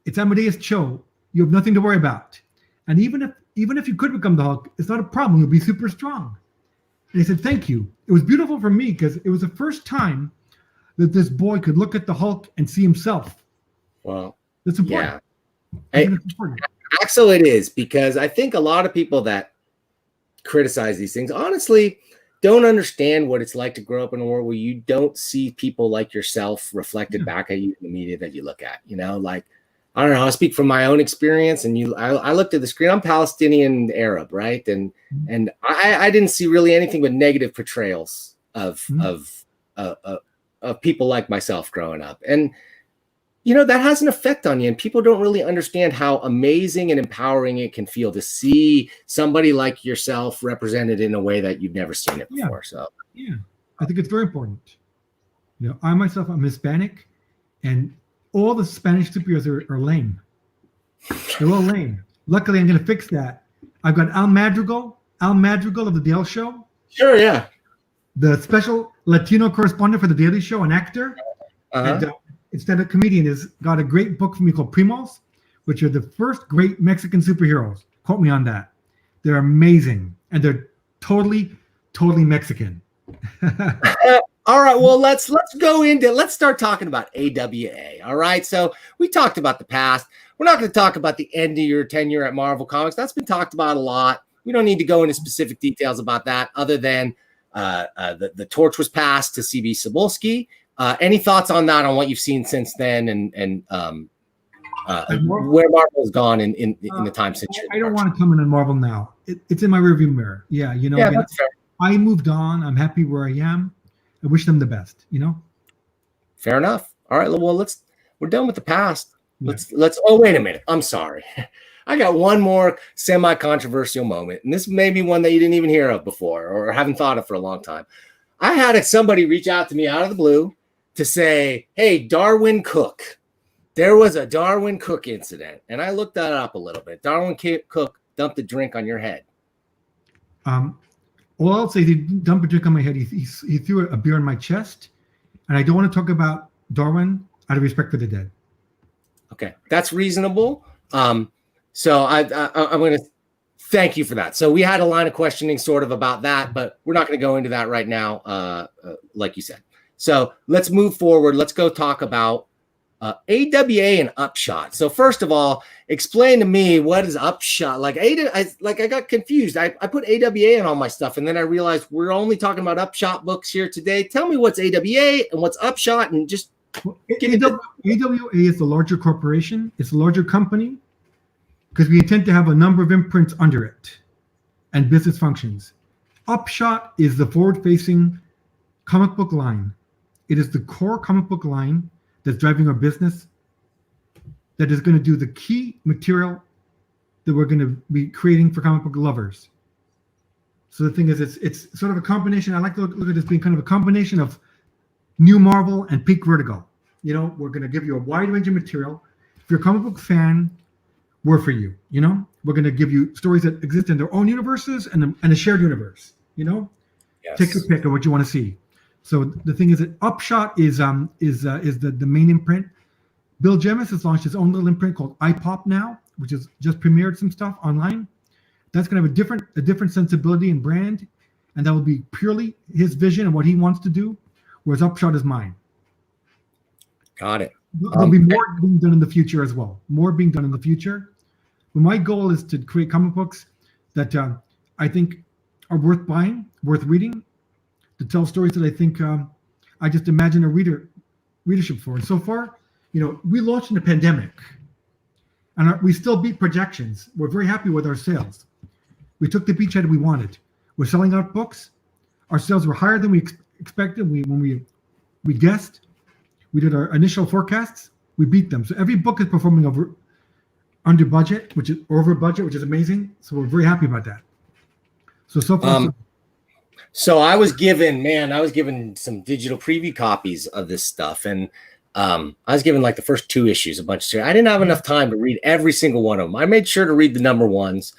It's Amadeus Cho. You have nothing to worry about. And even if you could become the Hulk, it's not a problem. You'll be super strong. And he said, thank you. It was beautiful for me because it was the first time that this boy could look at the Hulk and see himself. Well, that's important. Yeah. Axel, it is, because I think a lot of people that criticize these things, honestly, don't understand what it's like to grow up in a world where you don't see people like yourself reflected back at you in the media that you look at. You know, like, I don't know, I'll speak from my own experience. And I looked at the screen, I'm Palestinian Arab, right? And I didn't see really anything but negative portrayals of people like myself growing up. And, you know, that has an effect on you. And people don't really understand how amazing and empowering it can feel to see somebody like yourself represented in a way that you've never seen it before. So, yeah, I think it's very important. You know, I myself, I'm Hispanic, and all the Spanish superheroes are lame. They're all lame. Luckily, I'm going to fix that. I've got Al Madrigal of The Dale Show. Sure, yeah. The special Latino correspondent for The Daily Show, an actor. And instead of comedian, has got a great book for me called Primos, which are the first great Mexican superheroes. Quote me on that. They're amazing. And they're totally Mexican. All right, well, let's start talking about AWA. All right, so we talked about the past. We're not going to talk about the end of your tenure at Marvel Comics. That's been talked about a lot. We don't need to go into specific details about that, other than the torch was passed to CB Cebulski. Any thoughts on that, on what you've seen since then, and where Marvel has gone in the time since? I don't want to comment on Marvel now. It's in my rearview mirror. Yeah, you know. Yeah, that's fair. I moved on. I'm happy where I am. I wish them the best. You know. Fair enough. All right. Well, we're done with the past. Yeah. Let's. Oh, wait a minute. I'm sorry. I got one more semi-controversial moment, and this may be one that you didn't even hear of before or haven't thought of for a long time. I had somebody reach out to me out of the blue to say, hey, Darwin Cook. There was a Darwin Cook incident. And I looked that up a little bit. Darwin Cook dumped a drink on your head. all I'll say is he dumped a drink on my head. He threw a beer on my chest, and I don't want to talk about Darwin out of respect for the dead. Okay, that's reasonable. So I'm going to thank you for that. So we had a line of questioning sort of about that, but we're not going to go into that right now, like you said. So let's move forward. Let's go talk about AWA and Upshot. So first of all, explain to me what is Upshot. I got confused. I put AWA in all my stuff, and then I realized we're only talking about Upshot books here today. Tell me what's AWA and what's Upshot, and just give me AWA is the larger corporation. It's a larger company because we intend to have a number of imprints under it and business functions. Upshot is the forward-facing comic book line. It is the core comic book line that's driving our business, that is going to do the key material that we're going to be creating for comic book lovers. So the thing is, it's sort of a combination. I like to look at this being kind of a combination of New Marvel and peak Vertigo. You know, we're going to give you a wide range of material. If you're a comic book fan, we're for you. You know, we're going to give you stories that exist in their own universes and a shared universe. You know, yes. Take your pick of what you want to see. So the thing is that Upshot is the main imprint. Bill Jemas has launched his own little imprint called iPop now, which has just premiered some stuff online. That's going to have a different sensibility and brand, and that will be purely his vision and what he wants to do, whereas Upshot is mine. Got it. There'll be more being done in the future as well. More being done in the future. But my goal is to create comic books that I think are worth buying, worth reading, to tell stories that I think I just imagine a readership for. And so far, you know, we launched in the pandemic, and we still beat projections. We're very happy with our sales. We took the beachhead we wanted. We're selling out books. Our sales were higher than we expected. When we guessed, we did our initial forecasts. We beat them. So every book is performing under budget, which is over budget, which is amazing. So we're very happy about that. So far. So I was given some digital preview copies of this stuff, and I was given like the first 2 issues, a bunch of series. I didn't have enough time to read every single one of them. I made sure to read the number ones,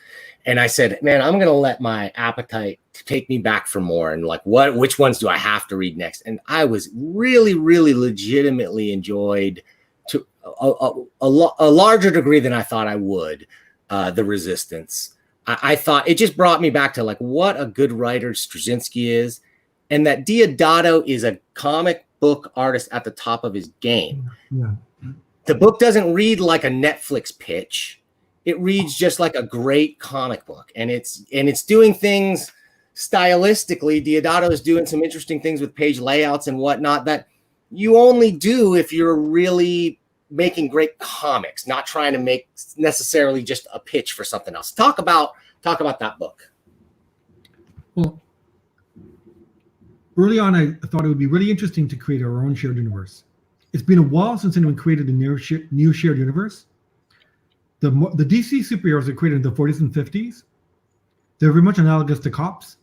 and I said, man, I'm going to let my appetite take me back for more, and like which ones do I have to read next? And I was really, really legitimately enjoyed to a larger degree than I thought I would, The Resistance. I thought it just brought me back to like what a good writer Straczynski is, and that Deodato is a comic book artist at the top of his game. Yeah. The book doesn't read like a Netflix pitch. It reads just like a great comic book, and it's doing things stylistically. Deodato is doing some interesting things with page layouts and whatnot that you only do if you're really making great comics, not trying to make necessarily just a pitch for something else. Talk about that book. Well, early on, I thought it would be really interesting to create our own shared universe. It's been a while since anyone created a new shared universe. The DC superheroes were created in the 40s and 50s. They're very much analogous to cops.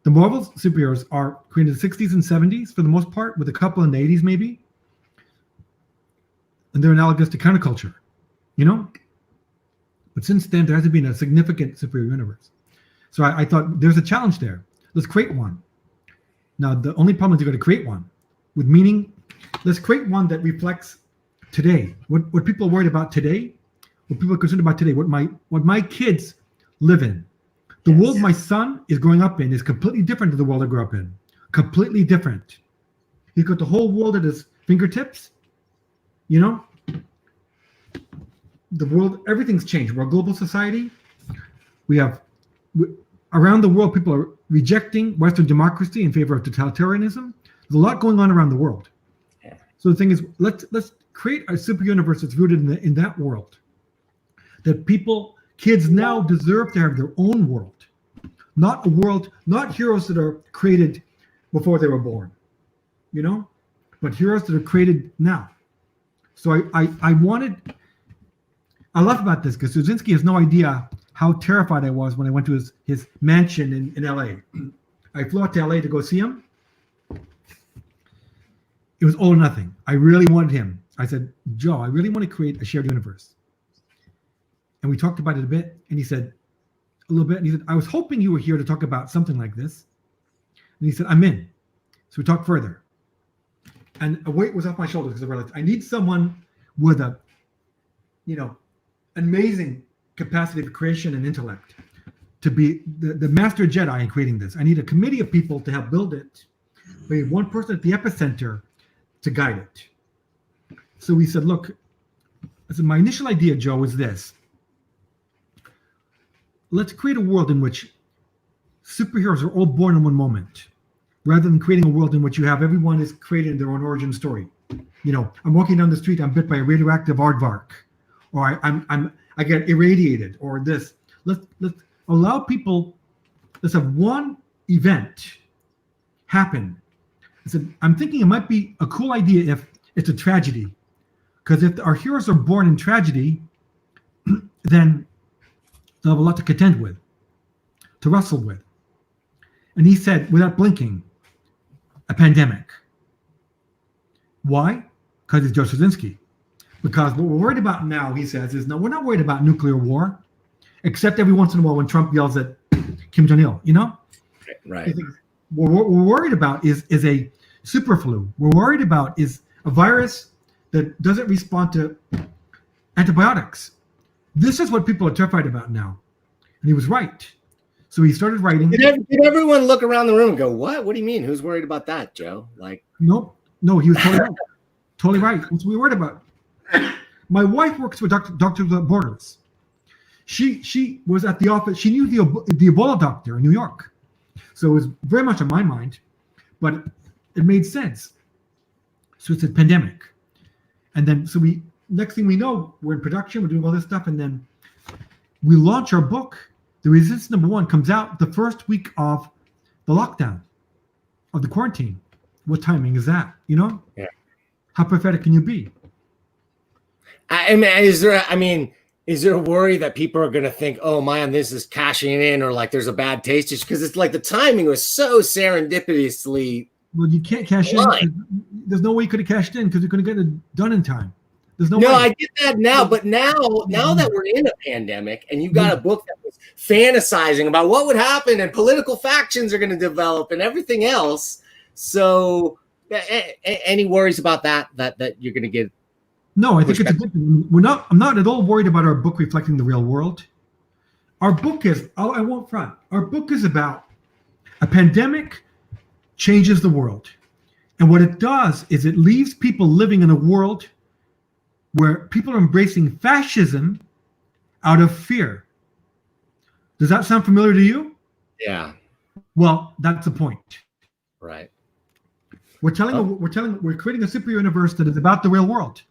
The Marvel superheroes are created in the 60s and 70s for the most part, with a couple in the 80s maybe. And they're analogous to counterculture, you know? But since then, there hasn't been a significant superhero universe. So I thought there's a challenge there. Let's create one. Now, the only problem is you've got to create one with meaning. Let's create one that reflects today. What people are worried about today, what people are concerned about today, what my kids live in. The world my son is growing up in is completely different than the world I grew up in. Completely different. He's got the whole world at his fingertips. You know, the world, everything's changed. We're a global society. Around the world, people are rejecting Western democracy in favor of totalitarianism. There's a lot going on around the world. Yeah. So the thing is, let's create a super universe that's rooted in that world. That kids now deserve to have their own world, not heroes that are created before they were born, you know, but heroes that are created now. So I laugh about this because Straczynski has no idea how terrified I was when I went to his mansion in LA. I flew out to LA to go see him. It was all or nothing. I really wanted him. I said, Joe, I really want to create a shared universe. And we talked about it a bit, and he said, a little bit. And he said, I was hoping you were here to talk about something like this. And he said, I'm in. So we talked further. And a weight was off my shoulders because I realized I need someone with a, amazing capacity of creation and intellect to be the master Jedi in creating this. I need a committee of people to help build it. We need one person at the epicenter to guide it. So we said, look, I said, my initial idea, Joe, was this. Let's create a world in which superheroes are all born in one moment, rather than creating a world in which you have everyone is created their own origin story. I'm walking down the street, I'm bit by a radioactive aardvark, or I get irradiated, or this. Let's allow people. Let's have one event happen. I said, I'm thinking it might be a cool idea if it's a tragedy, because if our heroes are born in tragedy, then they'll have a lot to contend with, to wrestle with. And he said, without blinking, a pandemic. Why? Because it's Joe Straczynski. Because what we're worried about now, he says, is no, we're not worried about nuclear war, except every once in a while when Trump yells at Kim Jong-il, Right. What we're worried about is a super flu. We're worried about is a virus that doesn't respond to antibiotics. This is what people are terrified about now. And he was right. So he started writing. Did everyone look around the room and go, what? What do you mean? Who's worried about that, Joe? No, he was totally right. Totally right. What's we worried about? My wife works with Doctors Without Borders. She was at the office. She knew the Ebola doctor in New York. So it was very much on my mind, but it made sense. So it's a pandemic. And then, next thing we know, we're in production, we're doing all this stuff, and then we launch our book. The Resistance #1 comes out the first week of the lockdown, of the quarantine. What timing is that? Yeah. How prophetic can you be? Is there a worry that people are going to think, oh man, this is cashing in, or like there's a bad taste, just because it's like the timing was so serendipitously. Well, you can't cash in. There's no way you could have cashed in because you're going to get it done in time. There's no way. I get that now, but now that we're in a pandemic and you got a book that was fantasizing about what would happen and political factions are going to develop and everything else. So, any worries about that you're going to get? No, I think it's a good thing. I'm not at all worried about our book reflecting the real world. Our book is, I won't front. Our book is about a pandemic changes the world. And what it does is it leaves people living in a world where people are embracing fascism out of fear. Does that sound familiar to you? Yeah. Well, that's the point. Right. We're creating a superhero universe that is about the real world.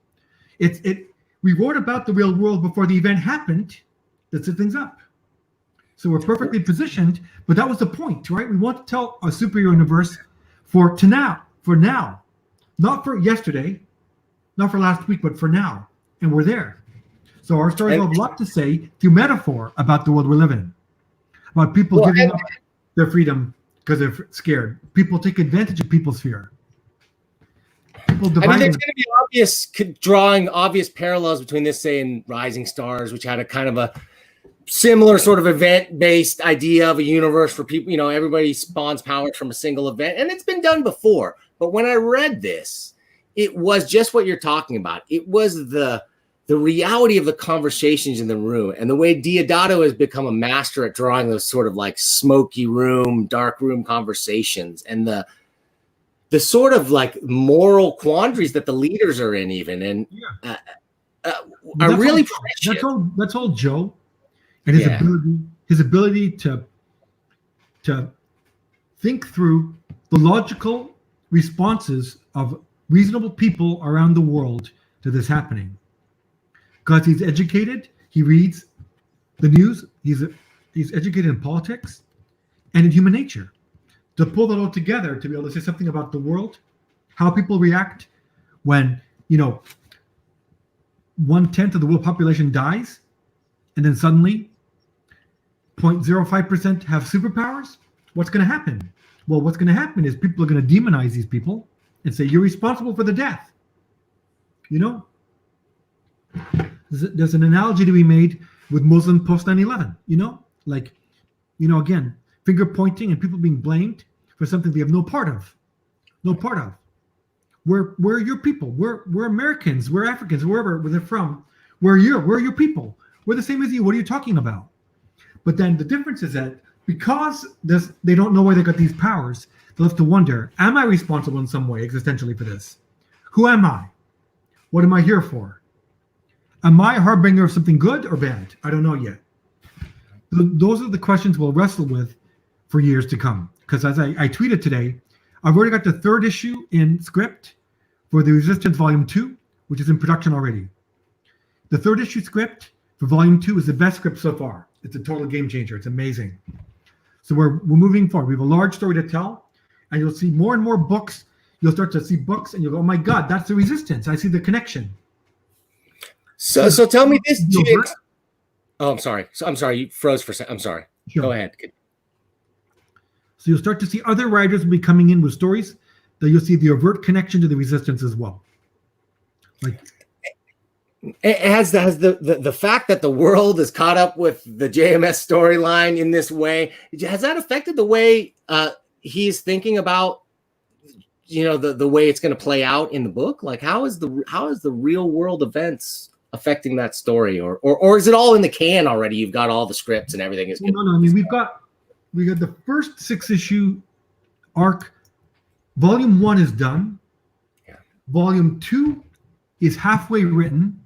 We wrote about the real world before the event happened that set things up. So we're perfectly positioned, but that was the point, right? We want to tell a superhero universe for now, not for yesterday, not for last week, but for now. And we're there. So our stories have a lot to say through metaphor about the world we live in, about people giving up their freedom because they're scared. People take advantage of people's fear. There's going to be drawing obvious parallels between this, say, and Rising Stars, which had a kind of a similar sort of event-based idea of a universe for people. Everybody spawns powers from a single event, and it's been done before. But when I read this, it was just what you're talking about. It was the reality of the conversations in the room, and the way Deodato has become a master at drawing those sort of like smoky room, dark room conversations, and the sort of like moral quandaries that the leaders are in, even, and are really precious. That's all Joe, and his ability to think through the logical responses of reasonable people around the world to this happening. Because he's educated, he reads the news, he's educated in politics and in human nature. To pull that all together, to be able to say something about the world, how people react when, 1/10 of the world population dies, and then suddenly 0.05% have superpowers. What's going to happen? Well, what's going to happen is people are going to demonize these people and say, you're responsible for the death. There's an analogy to be made with Muslim post 9/11, like again, finger pointing and people being blamed for something they have no part of. No part of. We're your people. We're Americans. We're Africans. Where they're from. We're your people. We're the same as you. What are you talking about? But then the difference is that because they don't know where they got these powers, they'll have to wonder, am I responsible in some way existentially for this? Who am I? What am I here for? Am I a harbinger of something good or bad? I don't know yet. Those are the questions we'll wrestle with for years to come. Because as I tweeted today, I've already got the 3rd issue in script for the Resistance Volume 2, which is in production already. The 3rd issue script for Volume 2 is the best script so far. It's a total game changer. It's amazing. So we're moving forward. We have a large story to tell, and you'll see more and more books. You'll start to see books, and you'll go, "Oh my God, that's the Resistance. I see the connection." So tell me this, Jake. Oh, I'm sorry. I'm sorry. You froze for a second. I'm sorry. Sure. Go ahead. So you'll start to see other writers will be coming in with stories that you'll see the overt connection to the Resistance as well. Like, has the fact that the world is caught up with the JMS storyline in this way, has that affected the way he's thinking about, the way it's going to play out in the book? Like, how is the real world events affecting that story, or is it all in the can already? You've got all the scripts and everything is good. No. I mean, we got the first 6-issue arc. Volume 1 is done. Yeah. Volume 2 is halfway written,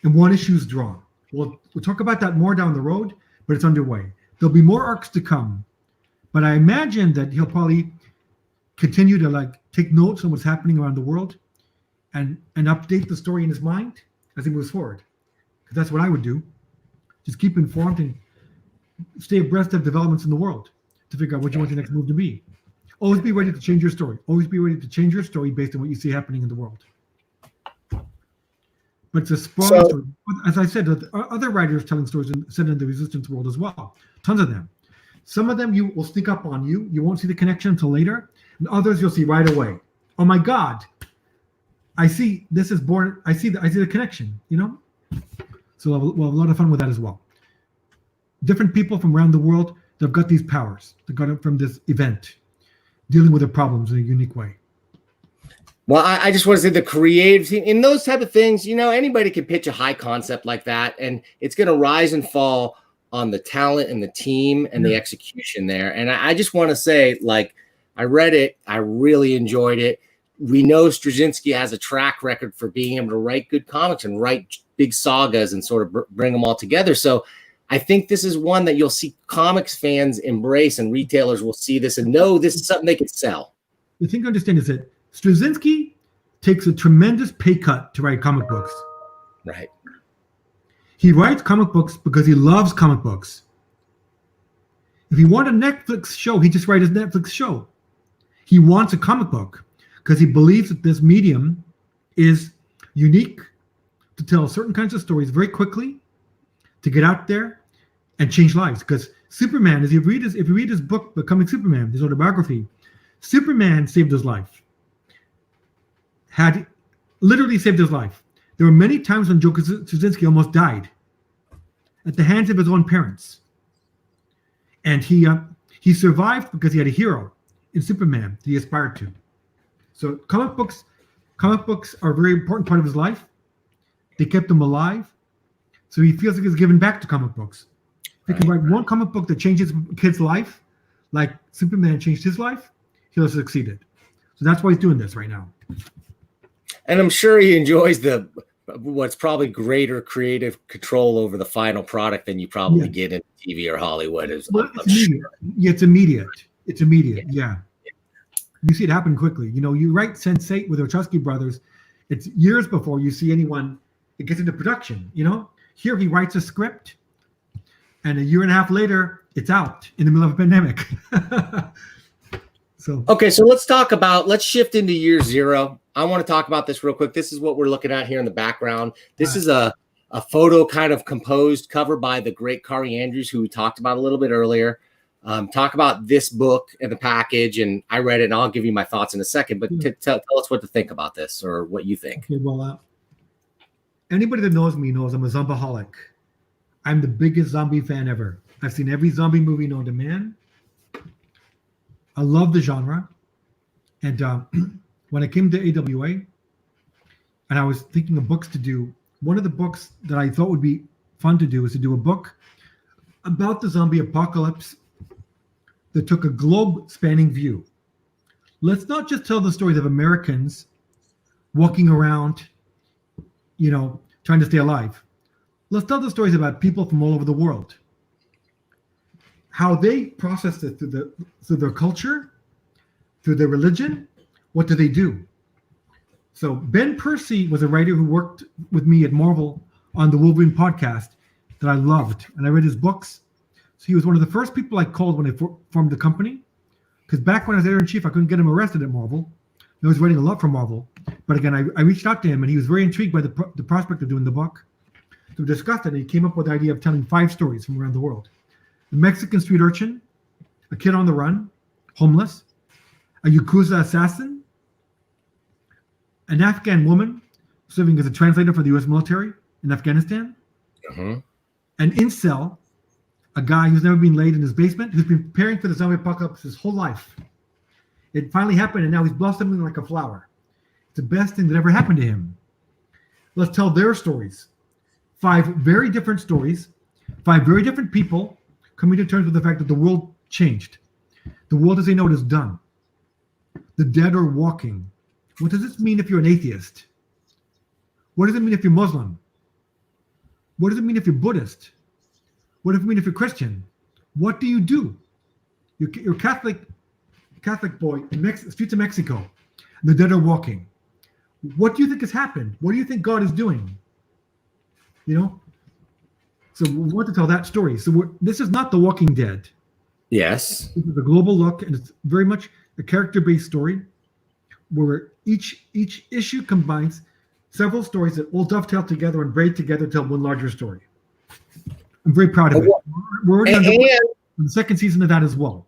and 1 issue is drawn. We'll talk about that more down the road, but it's underway. There'll be more arcs to come, but I imagine that he'll probably continue to take notes on what's happening around the world, and update the story in his mind as he moves forward. Because that's what I would do. Just keep informed and stay abreast of developments in the world to figure out what you want the next move to be. Always be ready to change your story. Always be ready to change your story based on what you see happening in the world. But it's a sprawling story. As I said, other writers telling stories set in the Resistance world as well. Tons of them. Some of them you will sneak up on you. You won't see the connection until later. And others you'll see right away. Oh my God. I see this is born. I see the connection, So we'll have a lot of fun with that as well. Different people from around the world that have got these powers. They got it from this event, dealing with the problems in a unique way. Well, I just want to say the creative team in those type of things, anybody can pitch a high concept like that, and it's going to rise and fall on the talent and the team and the execution there. And I just want to say, I read it. I really enjoyed it. We know Straczynski has a track record for being able to write good comics and write big sagas and sort of bring them all together. So I think this is one that you'll see comics fans embrace, and retailers will see this and know this is something they can sell. The thing to understand is that Straczynski takes a tremendous pay cut to write comic books. Right. He writes comic books because he loves comic books. If he wanted a Netflix show, he just writes a Netflix show. He wants a comic book because he believes that this medium is unique to tell certain kinds of stories very quickly, to get out there and change lives. Because Superman, if you read his book, Becoming Superman, his autobiography, Superman saved his life. Had literally saved his life. There were many times when Joe Straczynski almost died at the hands of his own parents. And he survived because he had a hero in Superman that he aspired to. So comic books are a very important part of his life. They kept him alive. So he feels like he's given back to comic books. If he can write one comic book that changes a kid's life, like Superman changed his life, he'll have succeeded. So that's why he's doing this right now. And I'm sure he enjoys what's probably greater creative control over the final product than you probably get in TV or Hollywood. It's immediate. It's immediate. Yeah. You see it happen quickly. You write Sense8 with the Wachowski brothers. It's years before you see anyone that gets into production. Here he writes a script, and a year and a half later, it's out in the middle of a pandemic. So let's shift into year 0. I want to talk about this real quick. This is what we're looking at here in the background. This is a photo kind of composed cover by the great Kari Andrews, who we talked about a little bit earlier. Talk about this book and the package, and I read it, and I'll give you my thoughts in a second, but tell us what to think about this, or what you think. Okay, well, anybody that knows me knows I'm a zombaholic. I'm the biggest zombie fan ever. I've seen every zombie movie known to man. I love the genre. And when I came to AWA and I was thinking of books to do, one of the books that I thought would be fun to do is to do a book about the zombie apocalypse that took a globe-spanning view. Let's not just tell the stories of Americans walking around, trying to stay alive. Let's tell the stories about people from all over the world. How they processed it through their culture, through their religion. What do they do? So Ben Percy was a writer who worked with me at Marvel on the Wolverine podcast that I loved, and I read his books. So he was one of the first people I called when I formed the company, because back when I was editor-in-chief, I couldn't get him arrested at Marvel. I was writing a lot for Marvel, but again, I reached out to him, and he was very intrigued by the prospect of doing the book. So we discussed it, and he came up with the idea of telling 5 stories from around the world. A Mexican street urchin, a kid on the run, homeless, a Yakuza assassin, an Afghan woman serving as a translator for the U.S. military in Afghanistan, an incel, a guy who's never been laid in his basement, who's been preparing for the zombie apocalypse his whole life. It finally happened, and now he's blossoming like a flower. It's the best thing that ever happened to him. Let's tell their stories. 5 very different stories, 5 very different people coming to terms with the fact that the world changed. The world as they know it is done. The dead are walking. What does this mean if you're an atheist? What does it mean if you're Muslim? What does it mean if you're Buddhist? What does it mean if you're Christian? What do you do? You're Catholic boy in the streets of Mexico. The dead are walking. What do you think has happened? What do you think God is doing? So we want to tell that story. So this is not The Walking Dead. Yes. This is a global look, and it's very much a character-based story where each issue combines several stories that all dovetail together and braid together to tell one larger story. I'm very proud of it. We're already on the second season of that as well.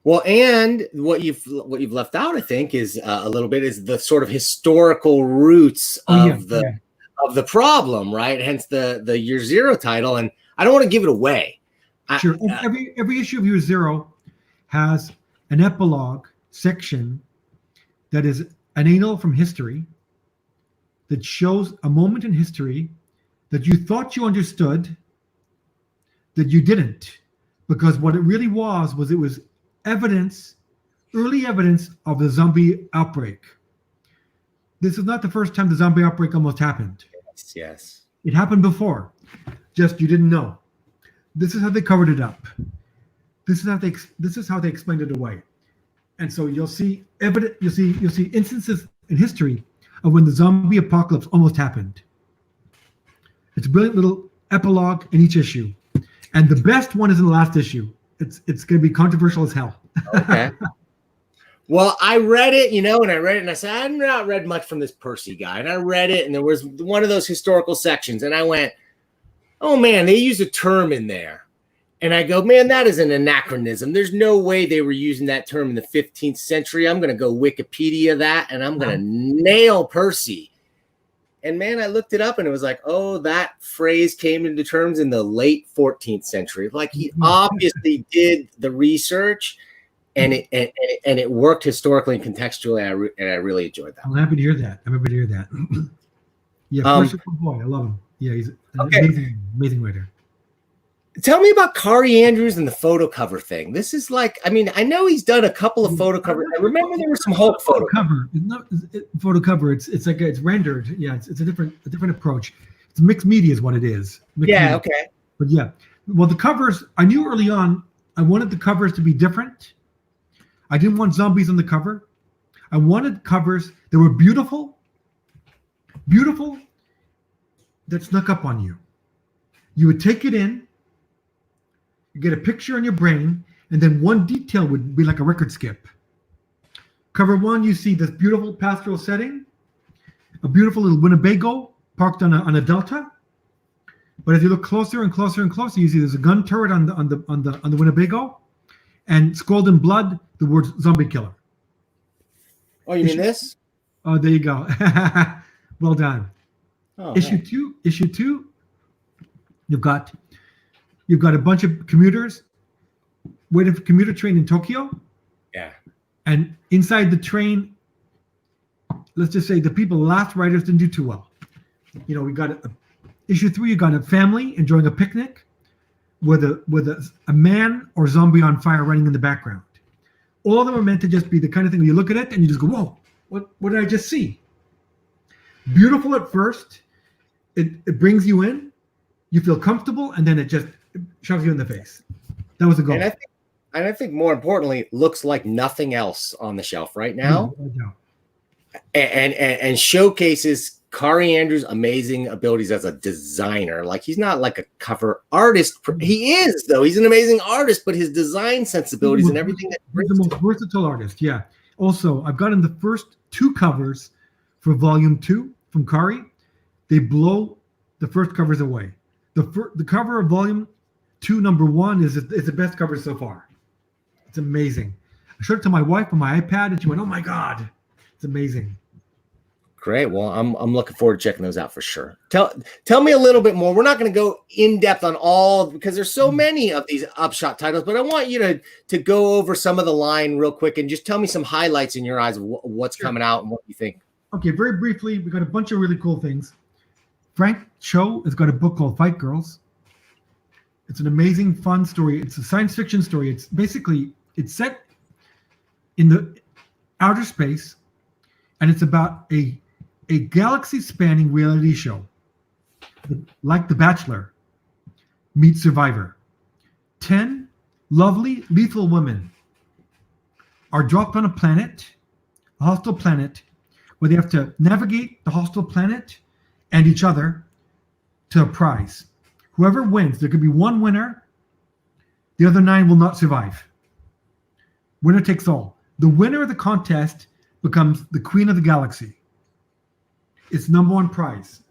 Well, and what you've left out, I think, is a little bit is the sort of historical roots of the problem, right? Hence the Year Zero title, and I don't want to give it away. Sure. Every issue of Year Zero has an epilogue section that is an annal from history that shows a moment in history that you thought you understood, that you didn't, because what it really was it was early evidence of the zombie outbreak. This is not the first time the zombie outbreak almost happened. Yes. It happened before, just you didn't know. This is how they covered it up. This is how they explained it away. And so you'll see instances in history of when the zombie apocalypse almost happened. It's a brilliant little epilogue in each issue. And the best one is in the last issue. It's going to be controversial as hell. Okay. Well, I read it, and I said, I've not read much from this Percy guy. And I read it, and there was one of those historical sections, and I went, oh, man, they used a term in there. And I go, man, that is an anachronism. There's no way they were using that term in the 15th century. I'm going to go Wikipedia that, and I'm going to nail Percy. And, man, I looked it up, and it was like, oh, that phrase came into terms in the late 14th century. Like, he obviously did the research. And it worked historically and contextually, and I really enjoyed that. I'm happy to hear that. Yeah, Percy, boy, I love him. Yeah, he's an amazing writer. Tell me about Kari Andrews and the photo cover thing. This is like, I know he's done a couple of photo covers. I remember there were some Hulk photo cover. It's not photo cover. It's like it's rendered. Yeah, it's a different approach. It's mixed media is what it is. Media. Okay. But yeah, well, the covers. I knew early on I wanted the covers to be different. I didn't want zombies on the cover. I wanted covers that were beautiful, that snuck up on you. You would take it in, you get a picture in your brain, and then one detail would be like a record skip. Cover 1, you see this beautiful pastoral setting, a beautiful little Winnebago parked on a delta. But as you look closer and closer and closer, you see there's a gun turret on the Winnebago, and scrawled in blood the words "zombie killer." Oh, you mean this? Oh, there you go. Well done. Oh, Issue 2 You've got a bunch of commuters waiting for commuter train in Tokyo. Yeah. And inside the train, let's just say the last writers didn't do too well. We got issue 3. You got a family enjoying a picnic with a man or zombie on fire running in the background. All of them are meant to just be the kind of thing where you look at it and you just go, whoa, what did I just see? Beautiful at first. It brings you in. You feel comfortable, and then it just shoves you in the face. That was the goal. And I think more importantly, looks like nothing else on the shelf right now. No. And showcases Kari Andrews' amazing abilities as a designer. Like, he's not like a cover artist. He is, though. He's an amazing artist, but his design sensibilities and everything that he's the most versatile artist. Yeah. Also, I've gotten the first 2 covers for volume 2 from Kari. They blow the first covers away. The cover of volume 2, number 1, is the best cover so far. It's amazing. I showed it to my wife on my iPad, and she went, "Oh my God, it's amazing." Great. Well, I'm looking forward to checking those out for sure. Tell me a little bit more. We're not going to go in depth on all, because there's so many of these Upshot titles, but I want you to go over some of the line real quick and just tell me some highlights in your eyes of what's coming out and what you think. Okay, very briefly, we got a bunch of really cool things. Frank Cho has got a book called Fight Girls. It's an amazing, fun story. It's a science fiction story. It's set in the outer space, and it's about a galaxy-spanning reality show, like The Bachelor meets Survivor. 10 lovely, lethal women are dropped on a hostile planet, where they have to navigate the hostile planet and each other to a prize. Whoever wins, there could be one winner. The other 9 will not survive. Winner takes all. The winner of the contest becomes the queen of the galaxy. It's number 1 prize.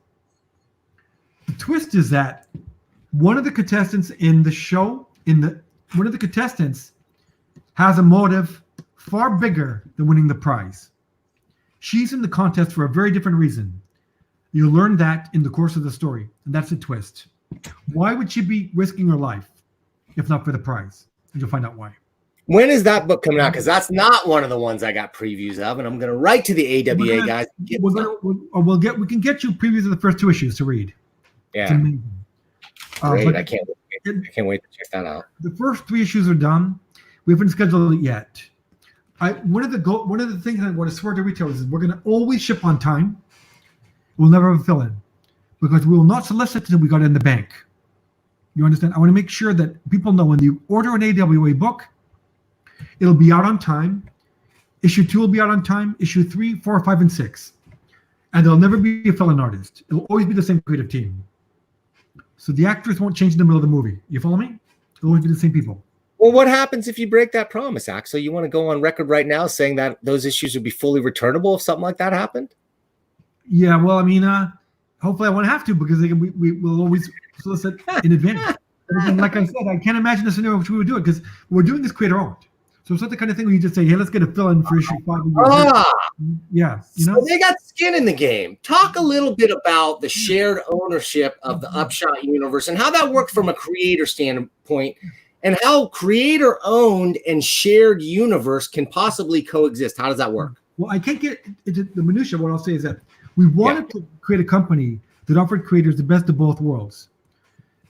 The twist is that one of the contestants in the show, one of the contestants has a motive far bigger than winning the prize. She's in the contest for a very different reason. You'll learn that in the course of the story, and that's the twist. Why would she be risking her life if not for the prize? And you'll find out why. When is that book coming out? Because that's not one of the ones I got previews of, and I'm going to write to the AWA guys. We can get you previews of the first 2 issues to read. Yeah, great. I can't wait to check that out. The first 3 issues are done. We haven't scheduled it yet. One of the things I want to swear to retailers is we're going to always ship on time. We'll never have a fill-in, because we will not solicit until we got it in the bank. You understand? I want to make sure that people know when you order an AWA book, it'll be out on time. Issue 2 will be out on time. Issue 3, 4, 5, and 6. And there'll never be a fill-in artist. It'll always be the same creative team. So the actors won't change in the middle of the movie. You follow me? It'll always be the same people. Well, what happens if you break that promise, Axel? You want to go on record right now saying that those issues would be fully returnable if something like that happened? Yeah, well, I mean, hopefully I won't have to, because we will always solicit in advance. And like I said, I can't imagine a scenario in which we would do it, because what we're doing is creator-owned. So it's not the kind of thing where you just say, hey, let's get a fill-in for issue 5. Yeah, So they got skin in the game. Talk a little bit about the shared ownership of the Upshot universe and how that works from a creator standpoint, and how creator-owned and shared universe can possibly coexist. How does that work? Well, I can't get into the minutia. What I'll say is that we wanted to create a company that offered creators the best of both worlds.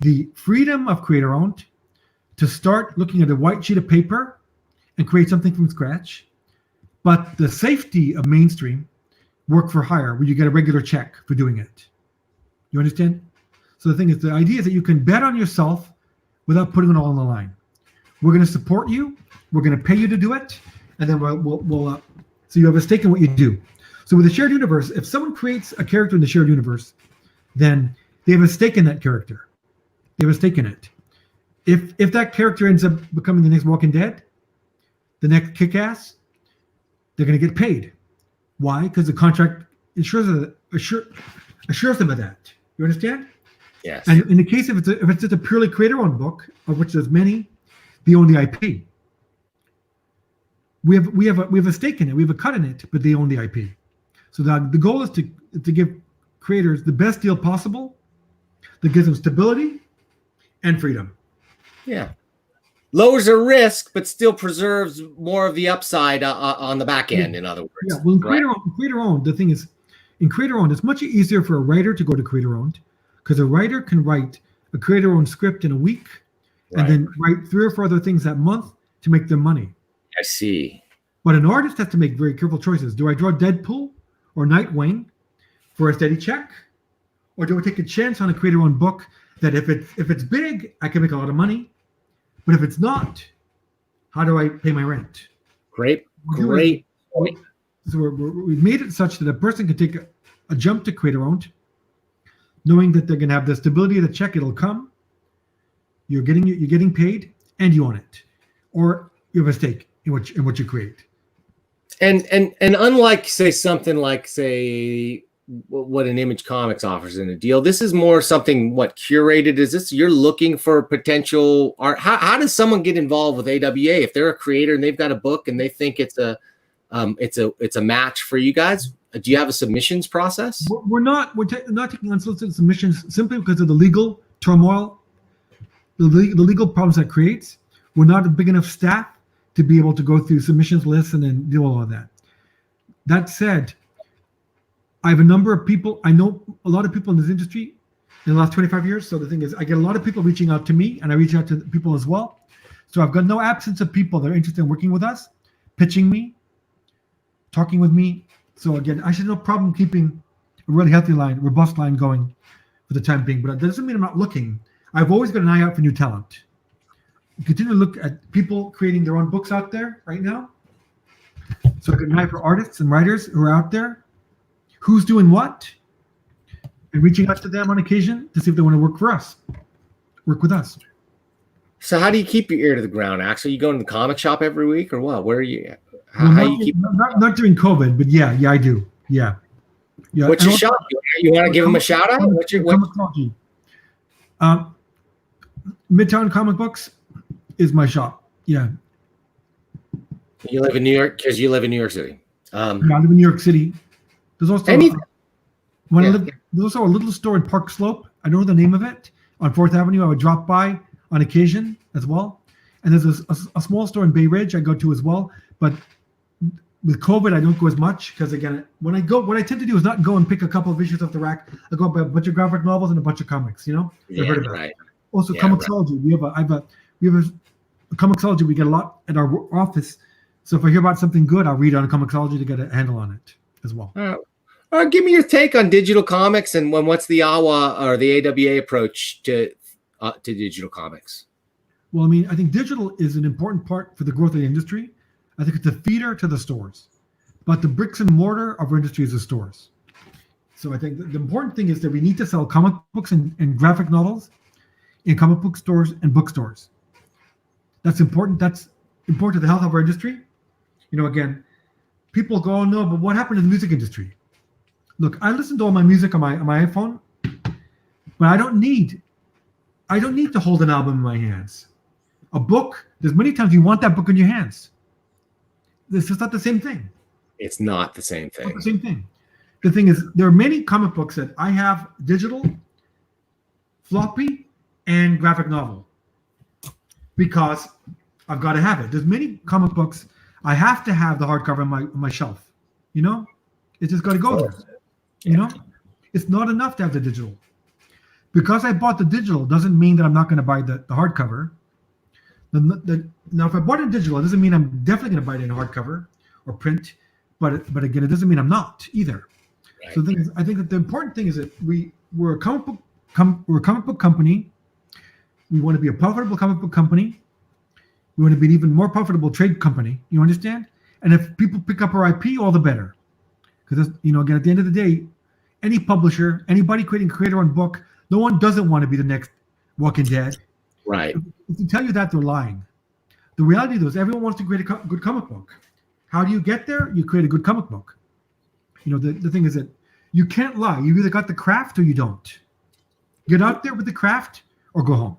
The freedom of creator-owned to start looking at a white sheet of paper and create something from scratch, but the safety of mainstream work for hire, where you get a regular check for doing it. You understand? So the thing is, the idea is that you can bet on yourself without putting it all on the line. We're going to support you. We're going to pay you to do it, and then we'll so you have a stake in what you do. So with the shared universe, if someone creates a character in the shared universe, then they have a stake in that character. They have a stake in it. If that character ends up becoming the next Walking Dead, the next Kick-Ass, they're going to get paid. Why? Because the contract assures them of that. You understand? Yes. And in the case if it's just a purely creator-owned book, of which there's many, they own the IP. We have a stake in it. We have a cut in it, but they own the IP. So the goal is to give creators the best deal possible that gives them stability and freedom. Yeah. Lowers the risk, but still preserves more of the upside on the back end, in other words. Yeah, well, in creator-owned, the thing is, in creator-owned, it's much easier for a writer to go to creator-owned because a writer can write a creator-owned script in a week and then write 3 or 4 other things that month to make them money. I see. But an artist has to make very careful choices. Do I draw Deadpool or Nightwing for a steady check? Or do I take a chance on a creator-owned book that if it's big, I can make a lot of money? But if it's not, how do I pay my rent? Great point. So we've made it such that a person can take a jump to creator-owned, knowing that they're going to have the stability of the check. It'll come. You're getting paid, and you own it, or you have a stake in what you create. And unlike something like what an Image Comics offers in a deal, this is more something curated. Is this you're looking for potential art? How does someone get involved with AWA if they're a creator and they've got a book and they think it's a match for you guys? Do you have a submissions process? We're not taking unsolicited submissions simply because of the legal turmoil, the legal problems that creates. We're not a big enough staff to be able to go through submissions lists and then deal with all of that. That said, I have a number of people. I know a lot of people in this industry in the last 25 years. So the thing is, I get a lot of people reaching out to me, and I reach out to people as well. So I've got no absence of people that are interested in working with us, pitching me, talking with me. So again, I should have no problem keeping a really healthy line, robust line going for the time being. But that doesn't mean I'm not looking. I've always got an eye out for new talent. Continue to look at people creating their own books out there right now. So I got an eye for artists and writers who are out there. Who's doing what? And reaching out to them on occasion to see if they want to work with us. So how do you keep your ear to the ground, Axel? You go to the comic shop every week or what? Where are you? Not during COVID, but yeah, I do. Yeah. What's your shop? You want to give them a shout out? What's your Comixology? Midtown Comic Books is my shop. Yeah. You live in New York because you live in New York City. I live in New York City. There's also there's also a little store in Park Slope. I don't know the name of it. On 4th Avenue, I would drop by on occasion as well. And there's a small store in Bay Ridge I go to as well. But with COVID, I don't go as much because again, when I go, what I tend to do is not go and pick a couple of issues off the rack. I go buy a bunch of graphic novels and a bunch of comics. You know, right. Also, Comixology. Right. We have a Comixology. We get a lot at our office. So if I hear about something good, I'll read on Comixology to get a handle on it as well. Give me your take on digital comics and what's the AWA or the AWA approach to digital comics? Well, I mean, I think digital is an important part for the growth of the industry. I think it's a feeder to the stores, but the bricks and mortar of our industry is the stores. So I think the important thing is that we need to sell comic books and graphic novels in comic book stores and bookstores. That's important. That's important to the health of our industry. You know, again, people go, oh, no, but what happened to the music industry? Look, I listen to all my music on my iPhone, but I don't need to hold an album in my hands. A book, there's many times you want that book in your hands. This is not the same thing. It's not the same thing. It's not the same thing. The thing is, there are many comic books that I have digital, floppy, and graphic novel because I've got to have it. There's many comic books I have to have the hardcover on my shelf. You know, it's just got to go there. You know, it's not enough to have the digital. Because I bought the digital doesn't mean that I'm not going to buy the hardcover. Now, if I bought it digital, it doesn't mean I'm definitely going to buy it in hardcover or print. But again, it doesn't mean I'm not either. Right. So the thing is, I think that the important thing is that we're a comic book company. We want to be a profitable comic book company. We want to be an even more profitable trade company. You understand? And if people pick up our IP, all the better. Because, you know, again, at the end of the day, any publisher, anybody creating a creator-owned book, no one doesn't want to be the next Walking Dead. Right. If they tell you that, they're lying. The reality, though, is everyone wants to create a good comic book. How do you get there? You create a good comic book. You know, the thing is that you can't lie. You either got the craft or you don't. Get out there with the craft or go home.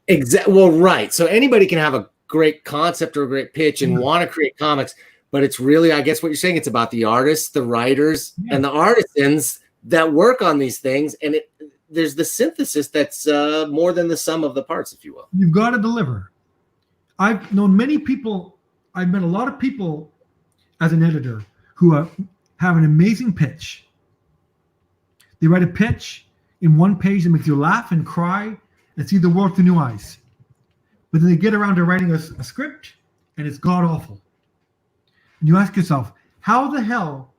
Exactly. Well, right. So anybody can have a great concept or a great pitch and want to create comics, but it's really, I guess what you're saying, it's about the artists, the writers, and the artisans that work on these things. And there's the synthesis that's more than the sum of the parts, if you will. You've got to deliver. I've known many people. I've met a lot of people as an editor who have an amazing pitch. They write a pitch in one page that makes you laugh and cry and see the world through new eyes. But then they get around to writing a script and it's god awful. And you ask yourself, how the hell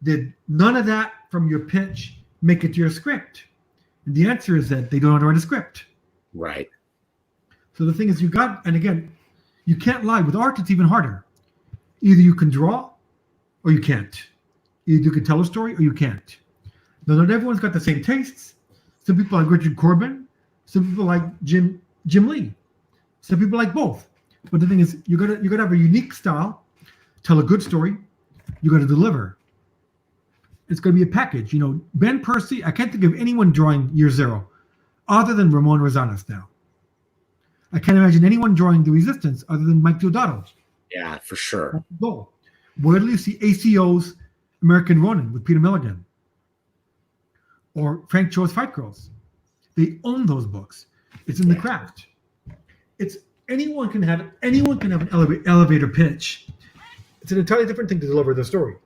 did none of that from your pitch make it to your script? And the answer is that they don't know how to write a script. Right. So the thing is, and again, you can't lie. With art, it's even harder. Either you can draw or you can't. Either you can tell a story or you can't. Now, not everyone's got the same tastes. Some people like Richard Corbin. Some people like Jim Lee. Some people like both. But the thing is, you gotta have a unique style, tell a good story. You got to deliver. It's going to be a package. Ben Percy. I can't think of anyone drawing Year Zero, other than Ramon Rosales now. I can't imagine anyone drawing The Resistance other than Mike Deodato. Yeah, for sure. Where do you see ACO's American Ronin with Peter Milligan? Or Frank Cho's Fight Girls? They own those books. It's in the craft. It's anyone can have an elevator pitch. It's an entirely different thing to deliver the story.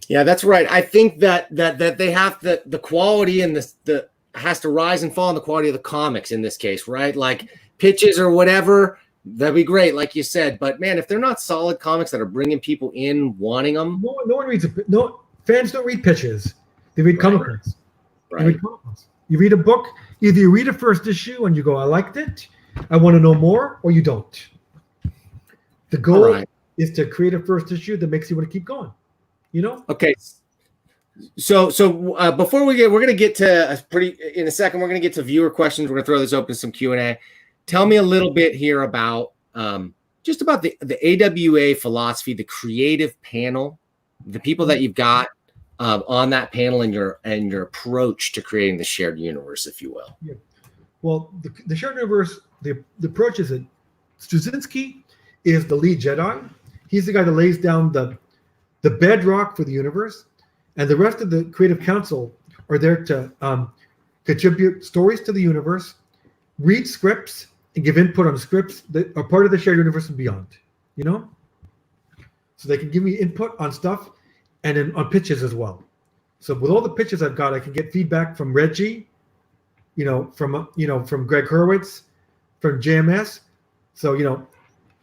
Yeah, that's right. I think that they have the quality and the has to rise and fall on the quality of the comics in this case, right? Like pitches or whatever, that'd be great, like you said. But man, if they're not solid comics that are bringing people in, wanting them, no one reads it. No fans don't read pitches. They read comic books. Right. You read a book. Either you read a first issue and you go, "I liked it. I want to know more," or you don't. The goal is to create a first issue that makes you want to keep going. Okay. So before we're going to get to in a second, we're going to get to viewer questions. We're going to throw this open to some Q&A. Tell me a little bit here about just about the AWA philosophy, the creative panel, the people that you've got on that panel, and your approach to creating the shared universe, if you will. Yeah. Well, the shared universe, the approach is that Straczynski is the lead Jedi. He's the guy that lays down the bedrock for the universe, and the rest of the creative council are there to contribute stories to the universe, read scripts, and give input on scripts that are part of the shared universe and beyond. So they can give me input on stuff and then on pitches as well. So with all the pitches I've got, I can get feedback from Reggie, from Greg Hurwitz, from JMS. So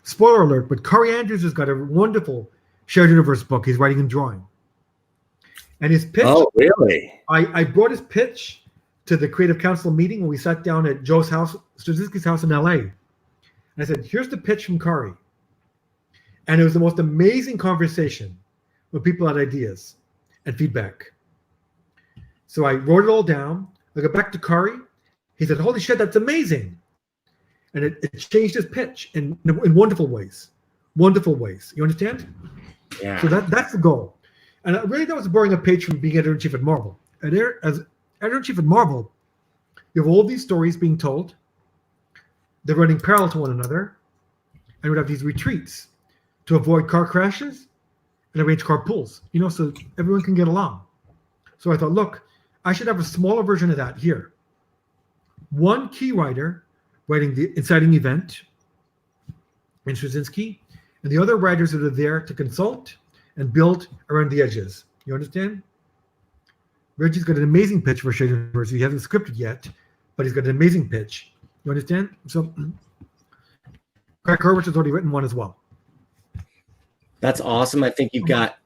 spoiler alert, but Corey Andrews has got a wonderful shared universe book he's writing and drawing. And his pitch. Oh, really? I brought his pitch to the creative council meeting when we sat down at Joe's house, Straczynski's house in LA. And I said, here's the pitch from Corey. And it was the most amazing conversation when people had ideas and feedback. So I wrote it all down. I got back to Corey. He said, holy shit, that's amazing. And it changed his pitch in wonderful ways. Wonderful ways. You understand? Yeah. So that's the goal. And really, that was borrowing a page from being editor-in-chief at Marvel. As editor-in-chief at Marvel, you have all these stories being told. They're running parallel to one another. And we'd have these retreats to avoid car crashes and arrange carpools, so everyone can get along. So I thought, look, I should have a smaller version of that here. One key writer writing the inciting event in Straczynski, and the other writers that are there to consult and build around the edges. You understand? Reggie's got an amazing pitch for Shared Universe. He hasn't scripted yet, but he's got an amazing pitch. You understand? So Craig Hurwitz has already written one as well. That's awesome. I think you've got,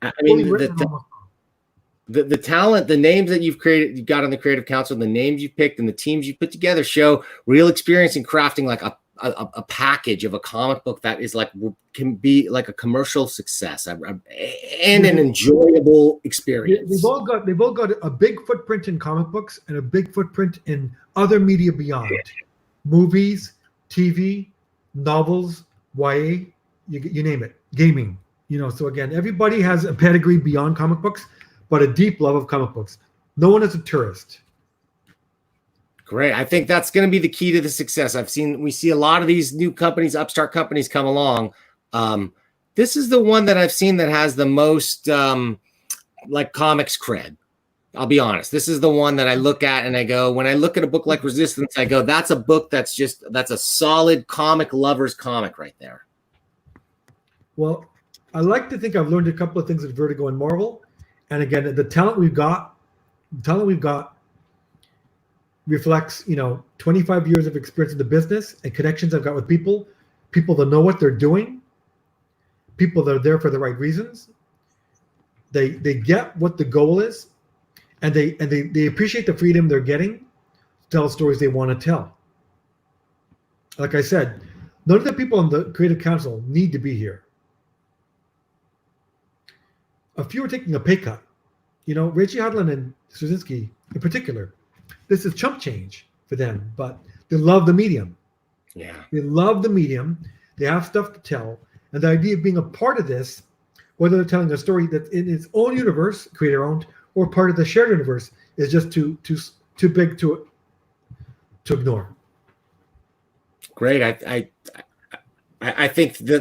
the talent, the names that you've got on the creative council, the names you've picked and the teams you've put together show real experience in crafting like a package of a comic book that is can be like a commercial success and an enjoyable experience. They've all got a big footprint in comic books and a big footprint in other media beyond. Movies, TV, novels, YA, you name it, gaming. So again, everybody has a pedigree beyond comic books, but a deep love of comic books. No one is a tourist. Great. I think that's going to be the key to the success. We see a lot of these new companies, upstart companies come along. This is the one that I've seen that has the most comics cred. I'll be honest. This is the one that I look at and I go, when I look at a book like Resistance, I go, that's a book that's a solid comic lover's comic right there. Well, I like to think I've learned a couple of things at Vertigo and Marvel. And again, the talent we've got reflects, 25 years of experience in the business and connections I've got with people that know what they're doing, people that are there for the right reasons. They get what the goal is, and they appreciate the freedom they're getting to tell stories they want to tell. Like I said, none of the people on the Creative Council need to be here. A few are taking a pay cut. Reggie Hodlin and Straczynski in particular, this is chump change for them, but they love the medium. Yeah. They love the medium. They have stuff to tell. And the idea of being a part of this, whether they're telling a story that's in its own universe, creator-owned, or part of the shared universe, is just too big to ignore. Great. I think the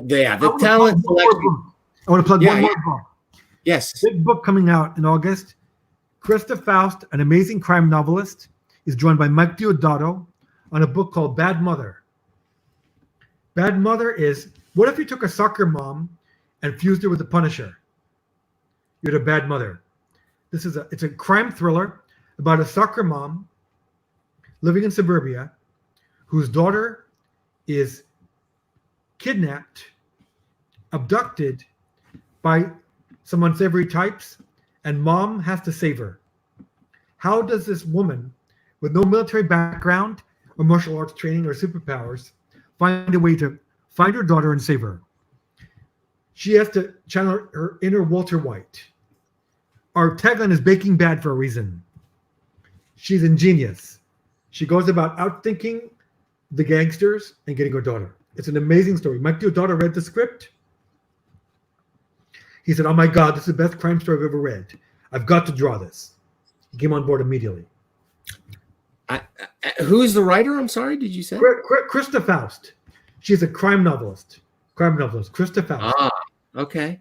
talent selection. I want to plug one more book. Yes. Big book coming out in August. Krista Faust, an amazing crime novelist, is joined by Mike Deodato on a book called Bad Mother. Bad Mother is, what if you took a soccer mom and fused her with the Punisher? You had a bad mother. It's a crime thriller about a soccer mom living in suburbia whose daughter is kidnapped, abducted by some unsavory types, and mom has to save her. How does this woman with no military background or martial arts training or superpowers find a way to find her daughter and save her? She has to channel her inner Walter White. Our tagline is Baking Bad for a reason. She's ingenious. She goes about outthinking the gangsters and getting her daughter. It's an amazing story. Mike Deodato read the script. He said, oh my God, this is the best crime story I've ever read. I've got to draw this. He came on board immediately. Who's the writer? I'm sorry, did you say? Krista Faust. She's a crime novelist. Krista Faust. Ah, okay.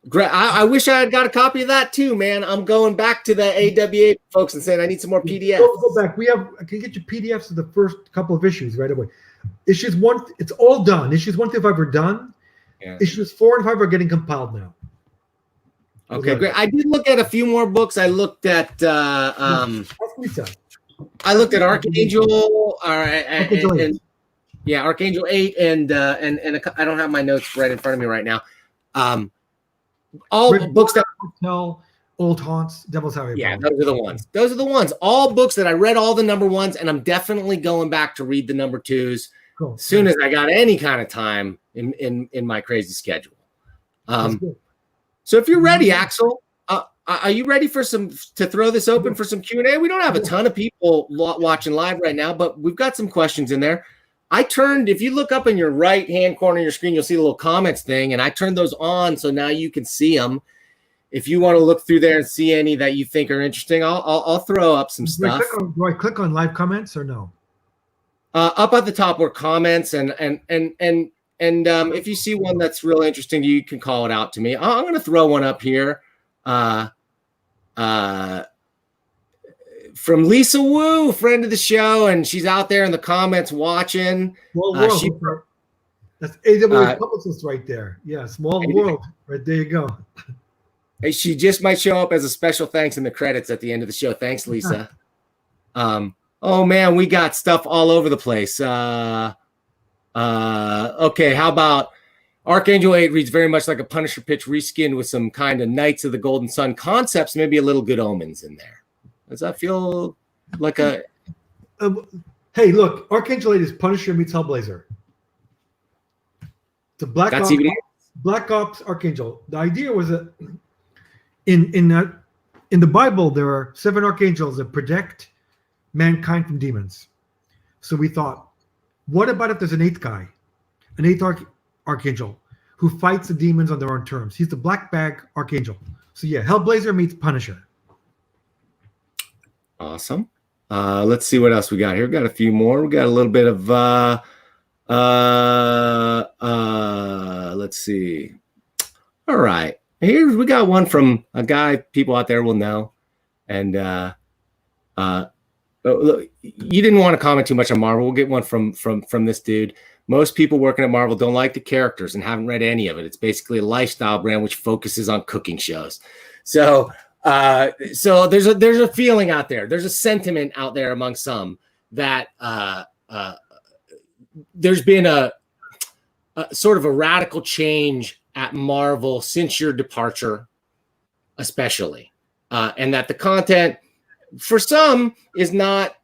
Great. I wish I had got a copy of that too, man. I'm going back to the AWA folks and saying I need some more PDFs. Go back. I can get you PDFs of the first couple of issues right away. Issues 1, it's all done. Issues 1 through 5 are done. Yeah. Issues 4 and 5 are getting compiled now. Okay, great. I did look at a few more books. I looked at I looked at Archangel, Archangel 8, and I don't have my notes right in front of me right now. All books that tell Old Haunts, Devil's Highway. Yeah, those are the ones. Those are the ones. All books that I read all the number 1s, and I'm definitely going back to read the number 2s as soon as I got any kind of time in my crazy schedule. So if you're ready, Axel, are you ready to throw this open for some Q&A? We don't have a ton of people watching live right now, but we've got some questions in there. If you look up in your right-hand corner of your screen, you'll see the little comments thing, and I turned those on so now you can see them. If you want to look through there and see any that you think are interesting, I'll throw up some stuff. Do I click on live comments or no? Up at the top were comments, and if you see one that's real interesting, you can call it out to me. I'm going to throw one up here. From Lisa Wu, friend of the show, and she's out there in the comments watching. That's AWA publicist right there. Yeah, small world. Right there you go. She just might show up as a special thanks in the credits at the end of the show. Thanks, Lisa. Oh man, we got stuff all over the place. Okay, how about Archangel 8 reads very much like a Punisher pitch reskinned with some kind of Knights of the Golden Sun concepts, maybe a little Good Omens in there. Does that feel like a... hey, look, Archangel 8 is Punisher meets Hellblazer. It's a Black Ops Archangel. The idea was that in the Bible, there are 7 archangels that protect mankind from demons. So we thought, what about if there's an 8th guy, an 8th archangel who fights the demons on their own terms? He's the black bag archangel. So yeah, Hellblazer meets Punisher. Awesome. Let's see what else we got here. We've got a few more. We got a little bit of let's see. All right. Here we got one from a guy people out there will know. And look, you didn't want to comment too much on Marvel. We'll get one from this dude. Most people working at Marvel don't like the characters and haven't read any of it. It's basically a lifestyle brand which focuses on cooking shows. So there's a feeling out there. There's a sentiment out there among some that there's been a sort of a radical change at Marvel since your departure, especially, and that the content for some is not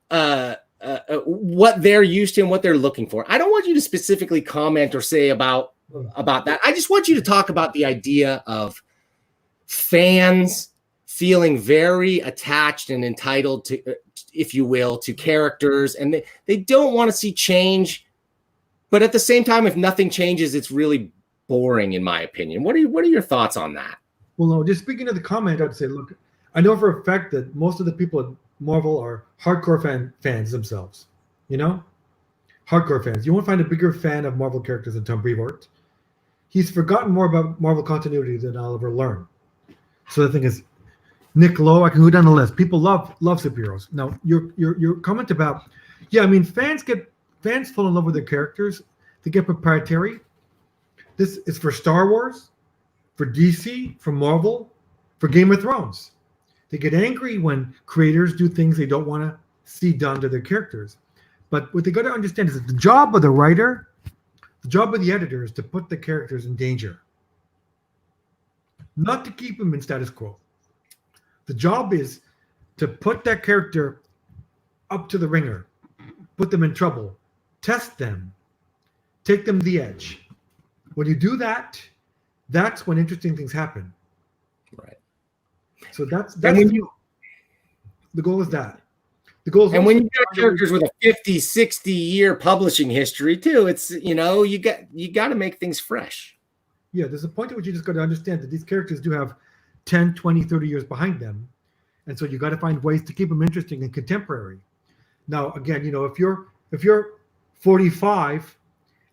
what they're used to and what they're looking for. I don't want you to specifically comment or say about that. I just want you to talk about the idea of fans feeling very attached and entitled to, if you will, to characters, and they don't want to see change. But at the same time, if nothing changes, it's really boring, in my opinion. What are your thoughts on that? Well, no, just speaking of the comment, I'd say, look, I know for a fact that most of the people at Marvel are hardcore fans themselves, you know? Hardcore fans. You won't find a bigger fan of Marvel characters than Tom Brevoort. He's forgotten more about Marvel continuity than I'll ever learn. So the thing is, Nick Lowe, I can go down the list. People love superheroes. Now, your comment about, yeah, I mean, fans fall in love with their characters. They get proprietary. This is for Star Wars, for DC, for Marvel, for Game of Thrones. They get angry when creators do things they don't want to see done to their characters. But what they got to understand is that the job of the writer, the job of the editor is to put the characters in danger, not to keep them in status quo. The job is to put that character up to the ringer, put them in trouble, test them, take them to the edge. When you do that, that's when interesting things happen. Right. So that's the goal is that. The goal is, and when you got characters with a 50, 60 year publishing history too, it's, you got to make things fresh. Yeah, there's a point at which you just got to understand that these characters do have 10, 20, 30 years behind them. And so you got to find ways to keep them interesting and contemporary. Now, again, if you're 45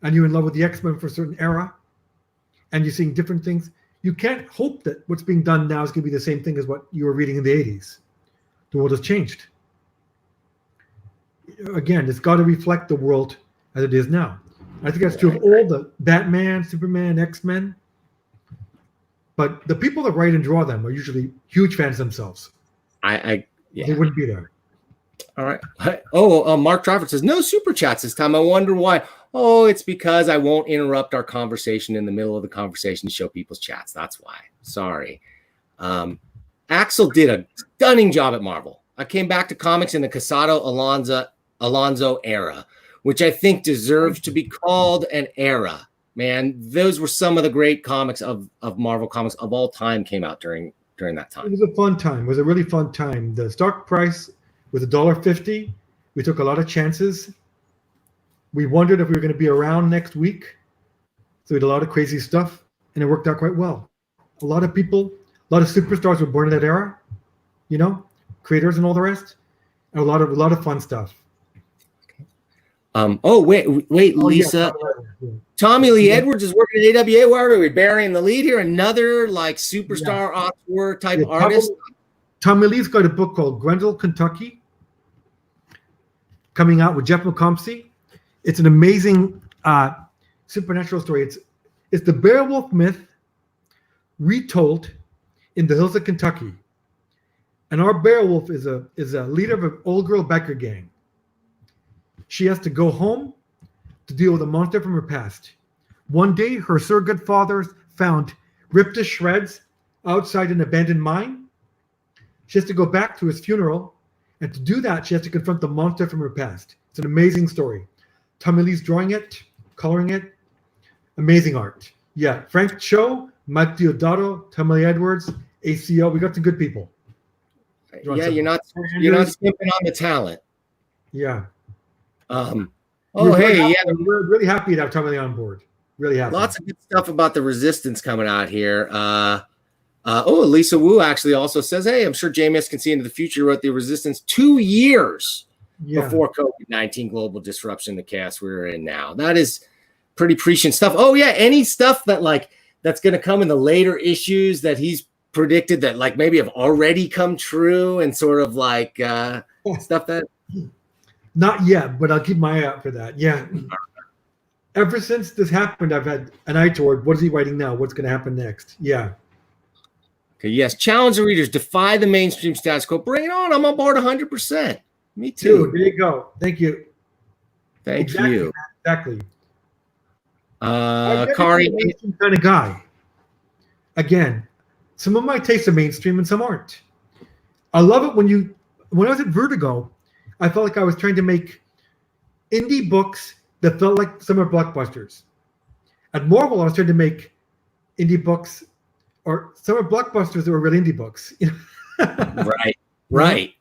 and you're in love with the X-Men for a certain era and you're seeing different things, you can't hope that what's being done now is going to be the same thing as what you were reading in the 80s. The world has changed. Again, it's got to reflect the world as it is now. I think that's true of all the Batman, Superman, X-Men. But the people that write and draw them are usually huge fans themselves. Yeah. They wouldn't be there. All right. Mark Trafford says, no super chats this time. I wonder why. Oh, it's because I won't interrupt our conversation in the middle of the conversation to show people's chats. That's why. Sorry. Axel did a stunning job at Marvel. I came back to comics in the Casado Alonso era, which I think deserves to be called an era. Man, those were some of the great comics of Marvel comics of all time came out during that time. It was a fun time. It was a really fun time. The stock price was $1.50. We took a lot of chances. We wondered if we were going to be around next week. So we did a lot of crazy stuff, and it worked out quite well. A lot of people, a lot of superstars were born in that era, creators and all the rest, and a lot of fun stuff. Wait, Lisa. Yeah. Tommy Lee Edwards is working at AWA. Where are we burying the lead here? Another superstar auteur type artist. Tommy Lee's got a book called Grendel, Kentucky, coming out with Jeff McComsey. It's an amazing supernatural story. It's the Beowulf myth retold in the hills of Kentucky. And our Beowulf is a leader of an old girl biker gang. She has to go home to deal with a monster from her past. One day, her surrogate father found ripped to shreds outside an abandoned mine. She has to go back to his funeral, and to do that, she has to confront the monster from her past. It's an amazing story. Tommy Lee's drawing it, coloring it. Amazing art. Yeah, Frank Cho, Mike Deodato, Tommy Lee Edwards, ACO. We got some good people. Yeah, you're not skimping on the talent. Yeah. We're really happy to have Tommy Lee on board. Really happy. Lots of good stuff about the Resistance coming out here. Lisa Wu actually also says, hey, I'm sure JMS can see into the future. Wrote the Resistance 2 years before COVID-19 global disruption, the chaos we're in now. That is pretty prescient stuff. Oh yeah, any stuff that that's going to come in the later issues that he's predicted that like maybe have already come true and sort of like stuff that? Not yet, but I'll keep my eye out for that. Yeah. Ever since this happened, I've had an eye toward what is he writing now? What's going to happen next? Yeah. Okay, yes. Challenge the readers. Defy the mainstream status quo. Bring it on. I'm on board 100%. Me too. Dude, there you go. Thank you. Thank you. Exactly. Kari. Mainstream kind of guy. Again, some of my tastes are mainstream and some aren't. I love it when I was at Vertigo, I felt like I was trying to make indie books that felt like summer blockbusters. At Marvel, I was trying to make indie books or summer blockbusters that were real indie books. Right, right.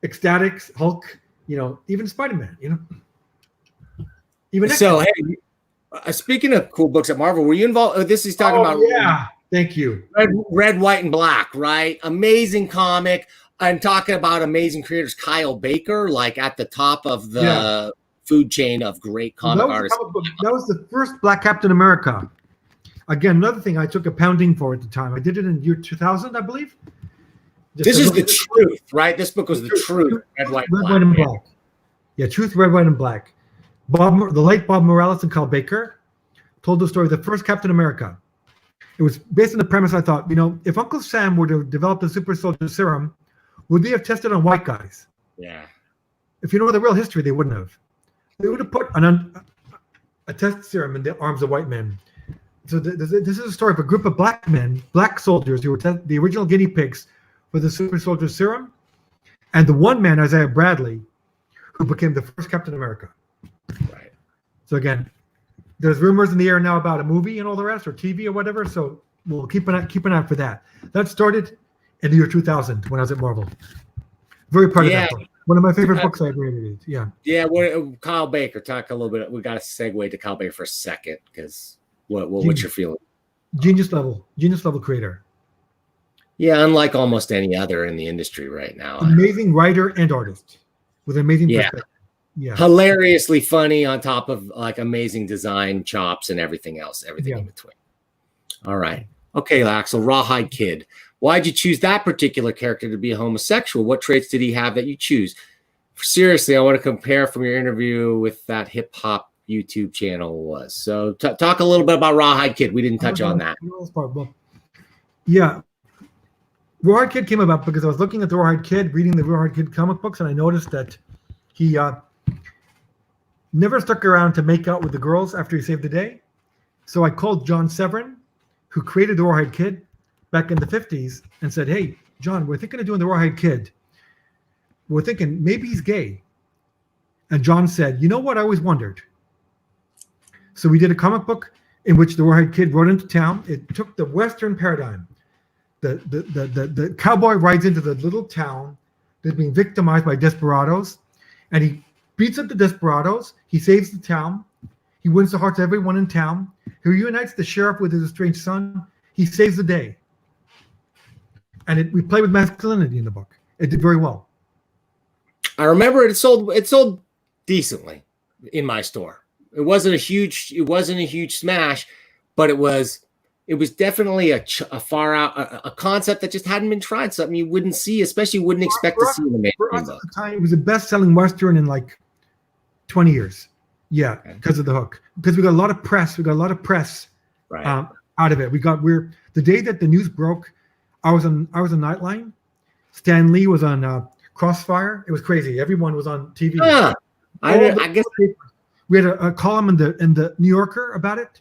Ecstatics, Hulk, even Spider-Man, Even so, hey, speaking of cool books at Marvel, were you involved? Oh, this is talking about. Yeah, thank you. Red, White, and Black, right? Amazing comic. I'm talking about amazing creators. Kyle Baker, like at the top of the food chain of great comic artists. That was the first Black Captain America. Again, another thing I took a pounding for at the time. I did it in year 2000, I believe. This is the truth, right? This book was the truth. Red, White, and Black. Yeah, Truth, Red, White, and Black. The late Bob Morales and Kyle Baker told the story of the first Captain America. It was based on the premise, I thought, if Uncle Sam were to develop the super soldier serum, would they have tested on white guys? Yeah. If you know the real history, they wouldn't have. They would have put a test serum in the arms of white men. So this is a story of a group of black soldiers who were the original guinea pigs for the super soldier serum, and the one man, Isaiah Bradley, who became the first Captain America. Right. So again, there's rumors in the air now about a movie and all the rest, or TV or whatever. So we'll keep an eye for that. That started in the year 2000 when I was at Marvel. Very proud of that book. One of my favorite books I ever read. Yeah. Yeah. Kyle Baker, talk a little bit. We got to segue to Kyle Baker for a second because what's your feeling? Genius level creator. Yeah, unlike almost any other in the industry right now. Amazing writer and artist with amazing perspective. Yeah. Hilariously funny on top of like amazing design chops and everything else, everything in between. All right. Okay, Axel, Rawhide Kid. Why'd you choose that particular character to be a homosexual? What traits did he have that you choose? Seriously, I want to compare from your interview with that hip hop YouTube channel was. So talk a little bit about Rawhide Kid. We didn't touch on that. Yeah. Rawhide Kid came about because I was looking at the Rawhide Kid, reading the Rawhide Kid comic books, and I noticed that he never stuck around to make out with the girls after he saved the day. So I called John Severin, who created the Rawhide Kid back in the 50s, and said, hey, John, we're thinking of doing the Rawhide Kid. We're thinking maybe he's gay. And John said, you know what? I always wondered. So we did a comic book in which the Rawhide Kid rode into town. It took the Western paradigm. The cowboy rides into the little town that's being victimized by desperados, and he beats up the desperados. He saves the town. He wins the hearts of everyone in town. He reunites the sheriff with his estranged son. He saves the day. And we play with masculinity in the book. It did very well. I remember it sold decently in my store. It wasn't a huge smash, but it was definitely a far out a concept that just hadn't been tried. Something you wouldn't see, especially wouldn't expect to see in the mainstream book. At the time, it was the best-selling Western in like 20 years. Yeah, because of the hook. Because we got a lot of press. Right. Out of it. The day that the news broke, I was on Nightline. Stan Lee was on Crossfire. It was crazy. Everyone was on TV. I guess we had a column in the New Yorker about it.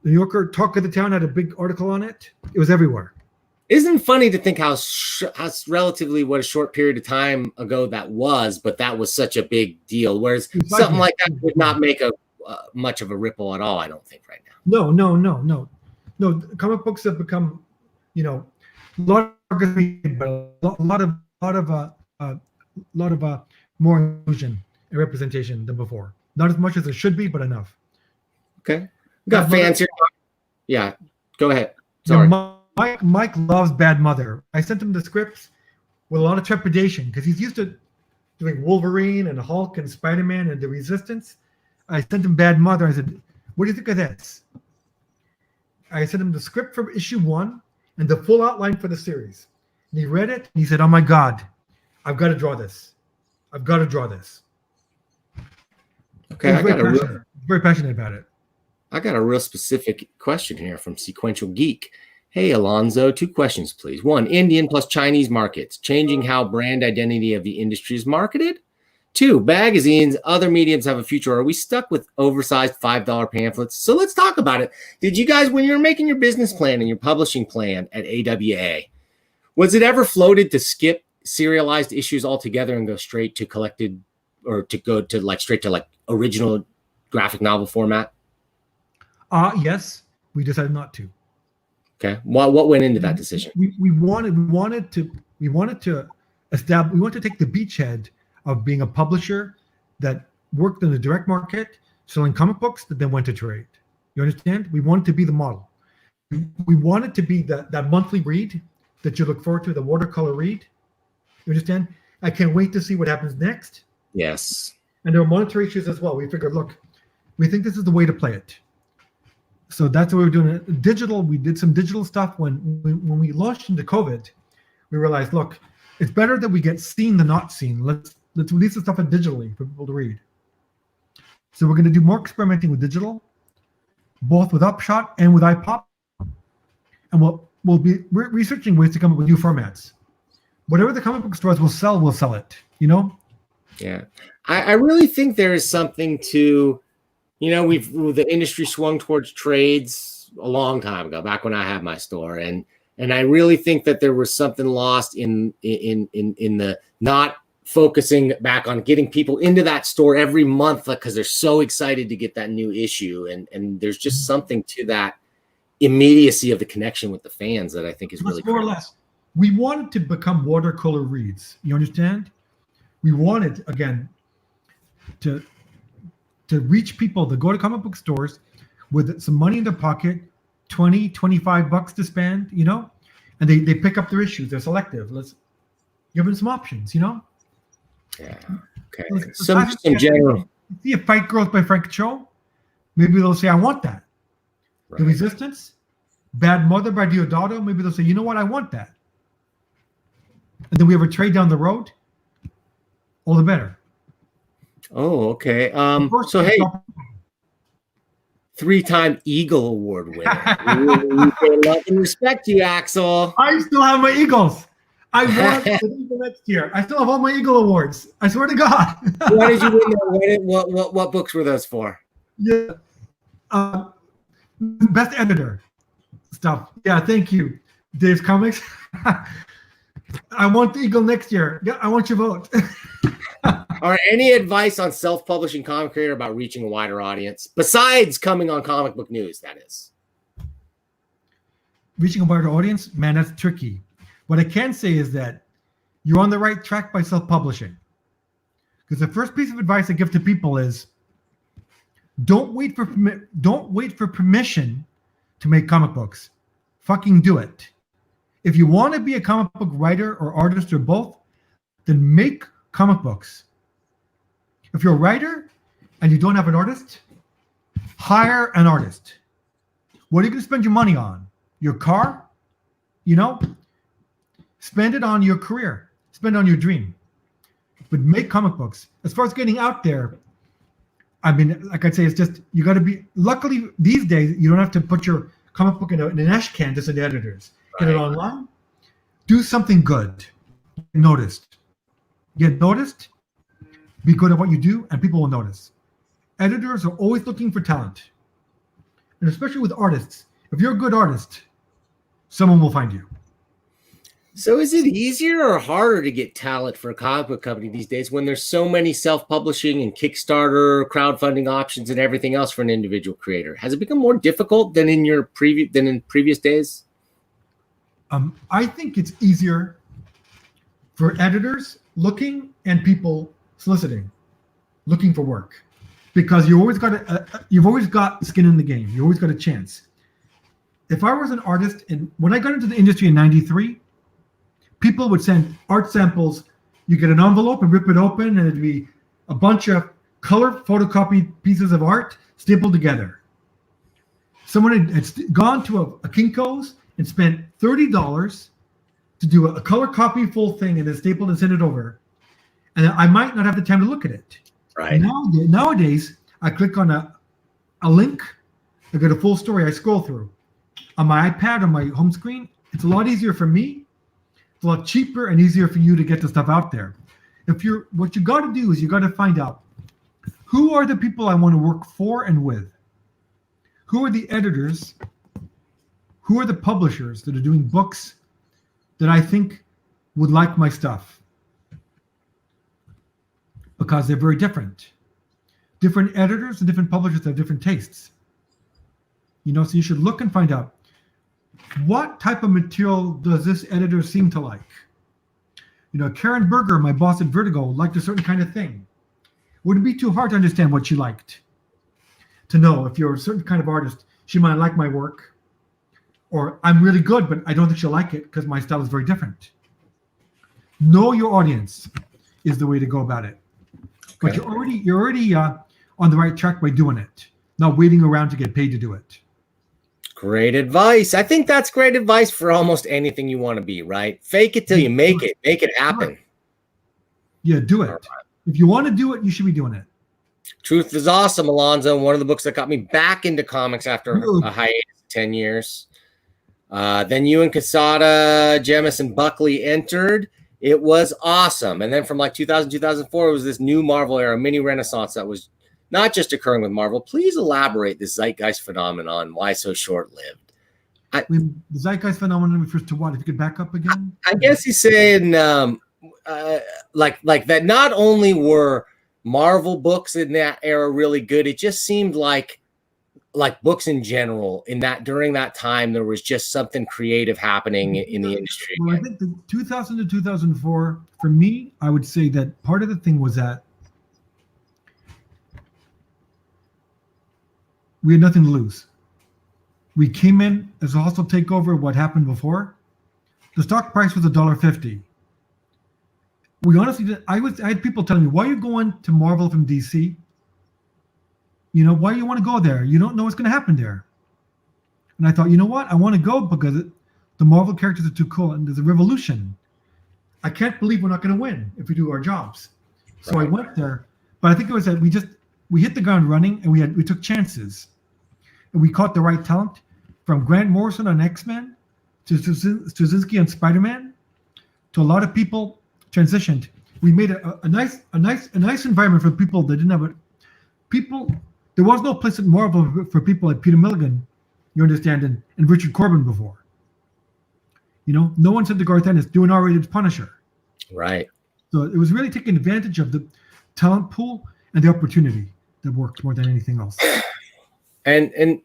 The New Yorker Talk of the Town had a big article on it. It was everywhere. Isn't it funny to think how relatively what a short period of time ago that was, but that was such a big deal. Whereas something like that would not make a much of a ripple at all. I don't think right now. No. Comic books have become, a lot of more inclusion and representation than before. Not as much as it should be, but enough. Okay. Got fans here. Yeah, go ahead. Sorry. Mike loves Bad Mother. I sent him the scripts with a lot of trepidation because he's used to doing Wolverine and Hulk and Spider-Man and the Resistance. I sent him Bad Mother. I said, what do you think of this? I sent him the script from issue 1, and the full outline for the series. And he read it, and he said, "Oh my God, I've got to draw this. I've got to draw this." Okay, very passionate about it. I got a real specific question here from Sequential Geek. Hey, Alonso, 2 questions, please. 1, Indian plus Chinese markets, changing how brand identity of the industry is marketed? 2, magazines, other mediums have a future. Are we stuck with oversized $5 pamphlets? So let's talk about it. Did you guys, when you were making your business plan and your publishing plan at AWA, was it ever floated to skip serialized issues altogether and go straight to collected, or to go to like straight to like original graphic novel format? Yes, we decided not to. Okay, what went into that decision? We wanted to take the beachhead of being a publisher that worked in the direct market, selling comic books that then went to trade. You understand? We wanted to be the model. We wanted to be that monthly read that you look forward to, the watercolor read. You understand? I can't wait to see what happens next. Yes. And there were monetary issues as well. We figured, look, we think this is the way to play it. So that's what we were doing. Digital, we did some digital stuff. When we launched into COVID, we realized, look, it's better that we get seen than not seen. Let's release the stuff digitally for people to read. So we're going to do more experimenting with digital, both with Upshot and with iPop. And we'll be researching ways to come up with new formats. Whatever the comic book stores will sell, we'll sell it, you know? Yeah. I really think there is something to, you know, the industry swung towards trades a long time ago, back when I had my store. And I really think that there was something lost in the not focusing back on getting people into that store every month, because they're so excited to get that new issue. And there's just something to that immediacy of the connection with the fans that I think is really more or less. We wanted to become watercolor reads. You understand? We wanted, again, to reach people to go to comic book stores with some money in their pocket, $20-25 to spend, you know, and they pick up their issues. They're selective. Let's give them some options, you know. Yeah. Okay. Some general. See a Fight Girls by Frank Cho, maybe they'll say, "I want that." Right. The Resistance, Bad Mother by Diodato, maybe they'll say, "You know what? I want that." And then we have a trade down the road. All the better. Oh, okay. So hey, 3-time Eagle Award winner. We love and respect you, Axel. I still have my Eagles. I want the Eagle next year. I still have all my Eagle Awards. I swear to God. Why did you win? What books were those for? Yeah, best editor stuff. Yeah, thank you, Dave's Comics. I want the Eagle next year. Yeah, I want your vote. All right. Any advice on self-publishing comic creator about reaching a wider audience besides coming on Comic Book News? That is reaching a wider audience. Man, that's tricky. What I can say is that you're on the right track by self-publishing. Because the first piece of advice I give to people is don't wait for permission to make comic books. Fucking do it. If you want to be a comic book writer or artist or both, then make comic books. If you're a writer and you don't have an artist, hire an artist. What are you going to spend your money on? Your car? You know? Spend it on your career. Spend it on your dream. But make comic books. As far as getting out there, I mean, like I say, it's just, you got to be, luckily these days, you don't have to put your comic book in an ash can to send to editors. Get it online. Do something good. Get noticed. Be good at what you do, and people will notice. Editors are always looking for talent. And especially with artists. If you're a good artist, someone will find you. So is it easier or harder to get talent for a comic book company these days when there's so many self-publishing and Kickstarter, crowdfunding options, and everything else for an individual creator? Has it become more difficult than in previous days? I think it's easier for editors looking and people soliciting, looking for work, because you've always got skin in the game. You always got a chance. If I was an artist, and when I got into the industry in '93, people would send art samples. You get an envelope and rip it open, and it'd be a bunch of color photocopied pieces of art stapled together. Someone had gone to a Kinko's and spent $30 to do a color copy full thing and then staple and send it over, and I might not have the time to look at it. Right. Nowadays, I click on a link, I get a full story, I scroll through. On my iPad, on my home screen, it's a lot easier for me. It's a lot cheaper and easier for you to get the stuff out there. What you got to do is you got to find out who are the people I want to work for and with. Who are the editors? Who are the publishers that are doing books that I think would like my stuff? Because they're very different. Different editors and different publishers have different tastes. So you should look and find out what type of material does this editor seem to like. Karen Berger, my boss at Vertigo, liked a certain kind of thing. Would it be too hard to understand what she liked? To know if you're a certain kind of artist, she might like my work, or I'm really good, but I don't think she'll like it because my style is very different. Know your audience is the way to go about it. Okay. But you're already on the right track by doing it, not waiting around to get paid to do it. Great advice. I think that's great advice for almost anything you want to be, right? Fake it till you make it. Make it happen. Yeah, do it. Right. If you want to do it, you should be doing it. Truth is Awesome, Alonso. One of the books that got me back into comics after a hiatus of 10 years. Then you and Quesada, Jemis, and Buckley entered. It was awesome. And then from like 2000, 2004, it was this new Marvel era, mini renaissance that was not just occurring with Marvel. Please elaborate this zeitgeist phenomenon. Why so short-lived? The zeitgeist phenomenon refers to what? If you could back up again? I guess he's saying like that not only were Marvel books in that era really good, it just seemed like books in general during that time, there was just something creative happening in the industry. Well, I think the 2000 to 2004, for me, I would say that part of the thing was that we had nothing to lose. We came in as a hostile takeover. What happened before? The stock price was $1.50. We honestly did. I had people telling me, why are you going to Marvel from DC? Why do you want to go there? You don't know what's going to happen there. And I thought, you know what? I want to go because the Marvel characters are too cool and there's a revolution. I can't believe we're not going to win if we do our jobs. So right. I went there. But I think it was that we hit the ground running and we took chances. And we caught the right talent, from Grant Morrison on X-Men to Straczynski on Spider-Man, to a lot of people transitioned. We made a nice environment for people that didn't have it. There was no place at Marvel for people like Peter Milligan, you understand, and Richard Corbin before. No one said to Garth Ennis, do an R-rated Punisher. Right. So it was really taking advantage of the talent pool and the opportunity that worked more than anything else. And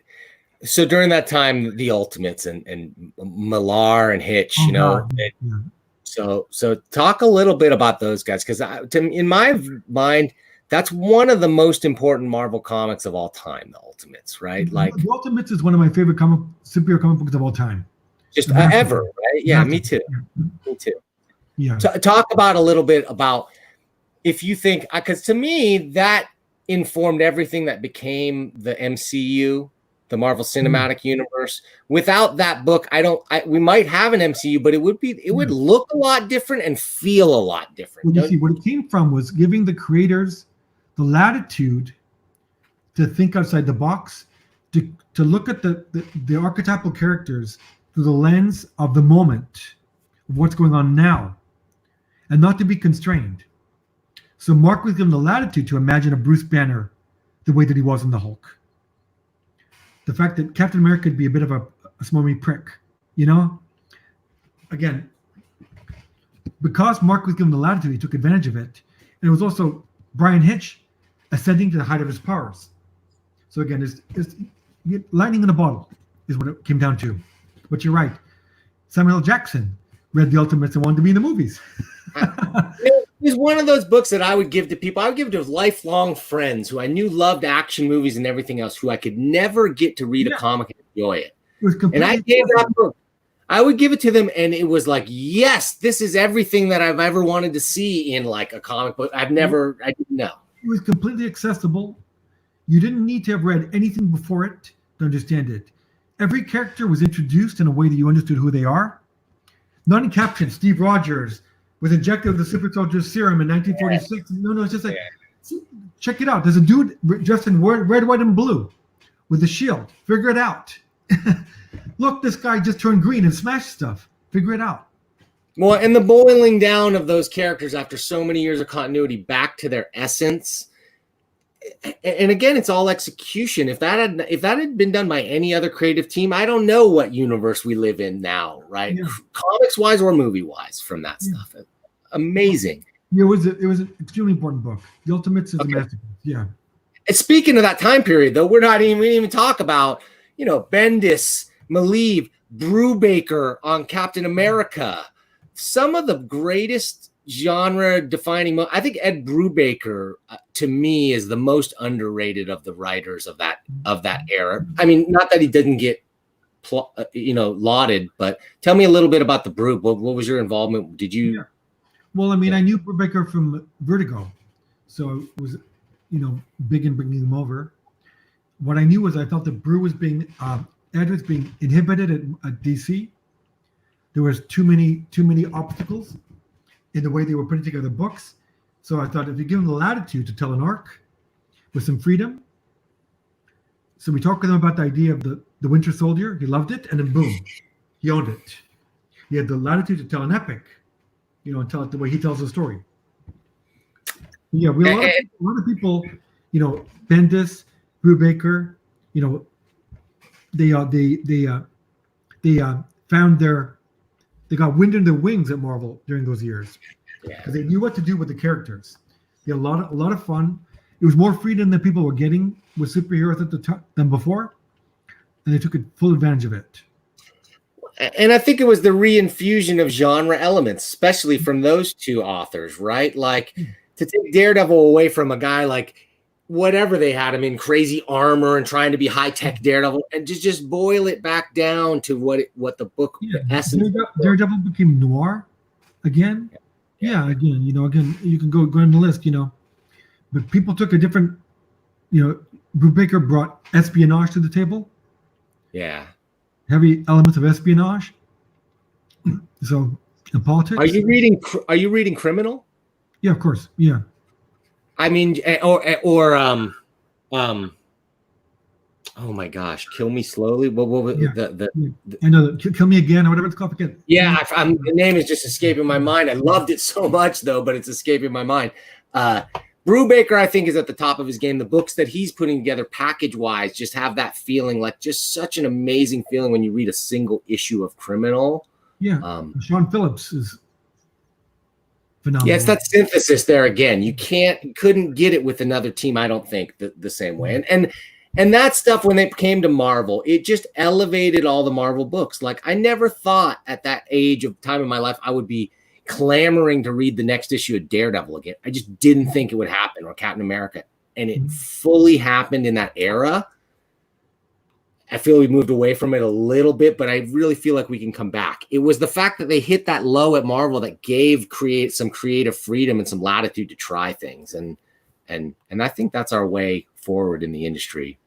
so during that time, the Ultimates and Millar and Hitch, So talk a little bit about those guys, because in my mind, that's one of the most important Marvel comics of all time, the Ultimates, right? Like the Ultimates is one of my favorite superhero comic books of all time. Just ever, right? Yeah, me too. Me too. Yeah. Talk about a little bit about, if you think, because to me that informed everything that became the MCU, the Marvel Cinematic Universe. Without that book, we might have an MCU, but it would look a lot different and feel a lot different. Well, you see, what it came from was giving the creators the latitude to think outside the box, to look at the archetypal characters through the lens of the moment, of what's going on now, and not to be constrained. So Mark was given the latitude to imagine a Bruce Banner the way that he was in the Hulk. The fact that Captain America could be a bit of a smarmy prick, Again, because Mark was given the latitude, he took advantage of it. And it was also Brian Hitch ascending to the height of his powers. So again, it's lightning in a bottle is what it came down to. But you're right. Samuel L. Jackson read the Ultimates and wanted to be in the movies. It's one of those books that I would give to people. I would give it to lifelong friends who I knew loved action movies and everything else, who I could never get to read a comic and enjoy it. And I gave that book. I would give it to them, and it was like, yes, this is everything that I've ever wanted to see in like a comic book. I didn't know. It was completely accessible. You didn't need to have read anything before it to understand it. every character was introduced in a way that you understood who they are. Not in caption. Steve Rogers was injected with the super soldier serum in 1946. No, it's just like, check it out. There's a dude dressed in red, white, and blue with a shield. Figure it out. Look, this guy just turned green and smashed stuff. Figure it out. Well, and the boiling down of those characters after so many years of continuity back to their essence. And again, it's all execution. If that had been done by any other creative team, I don't know what universe we live in now, right? Yeah. Comics wise or movie wise, from that stuff. Amazing. It was an extremely important book. The Ultimates is a masterpiece. Yeah. And speaking of that time period, though, we didn't even talk about, Bendis, Maleev, Brubaker on Captain America. Some of the greatest genre-defining. I think Ed Brubaker, to me, is the most underrated of the writers of that era. I mean, not that he didn't get, lauded, but tell me a little bit about the Brub. What was your involvement? Did you? Yeah. Well, I mean, I knew Brubaker from Vertigo, so it was, big in bringing him over. What I knew was I felt that Ed was being inhibited at DC. There was too many obstacles in the way they were putting together books. So I thought if you give him the latitude to tell an arc with some freedom. So we talked with him about the idea of the Winter Soldier. He loved it. And then boom, he owned it. He had the latitude to tell an epic, and tell it the way he tells the story. Yeah, a lot of people, Bendis, Brubaker, they got wind in their wings at Marvel during those years because they knew what to do with the characters. They had a lot of fun. It was more freedom than people were getting with superheroes at the time than before, and they took full advantage of it. And I think it was the reinfusion of genre elements, especially from those two authors, right? Like to take Daredevil away from a guy like whatever they had him in, crazy armor and trying to be high-tech Daredevil, and just boil it back down to what the book essence. Daredevil became noir again. Yeah, again, you can go on the list, but people took a different, Brubaker brought espionage to the table. Yeah. Heavy elements of espionage. So, in politics. Are you reading Criminal? Yeah, of course. Yeah. I mean, oh my gosh, Kill Me Slowly. What was I know, Kill Me Again or whatever it's called again. Yeah, the name is just escaping my mind. I loved it so much though, but it's escaping my mind. Brubaker, I think, is at the top of his game. The books that he's putting together package-wise just have that feeling, like just such an amazing feeling when you read a single issue of Criminal. Yeah, Sean Phillips is phenomenal. Yeah, it's that synthesis there again. You couldn't get it with another team, I don't think, the same way. And that stuff, when it came to Marvel, it just elevated all the Marvel books. Like, I never thought at that age of time in my life I would be clamoring to read the next issue of Daredevil again. I just didn't think it would happen, or Captain America. And it fully happened in that era. I feel we moved away from it a little bit, but I really feel like we can come back. It was the fact that they hit that low at Marvel that gave some creative freedom and some latitude to try things. And I think that's our way forward in the industry,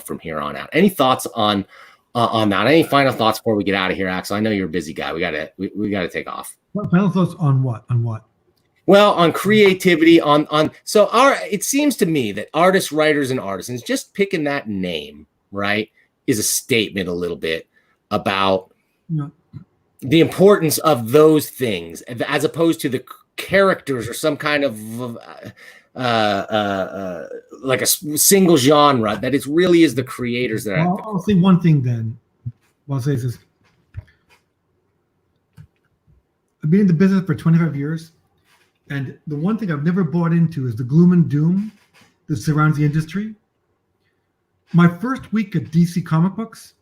from here on out. Any thoughts on that? Any final thoughts before we get out of here, Axel? I know you're a busy guy. We gotta take off. Final thoughts on what? Well, on creativity, it seems to me that artists, writers, and artisans, just picking that name, right, is a statement a little bit about the importance of those things, as opposed to the characters or some kind of like a single genre. That it really is the creators that. I'll say one thing then. I'll say this: I've been in the business for 25 years. And the one thing I've never bought into is the gloom and doom that surrounds the industry. My first week at DC Comic Books,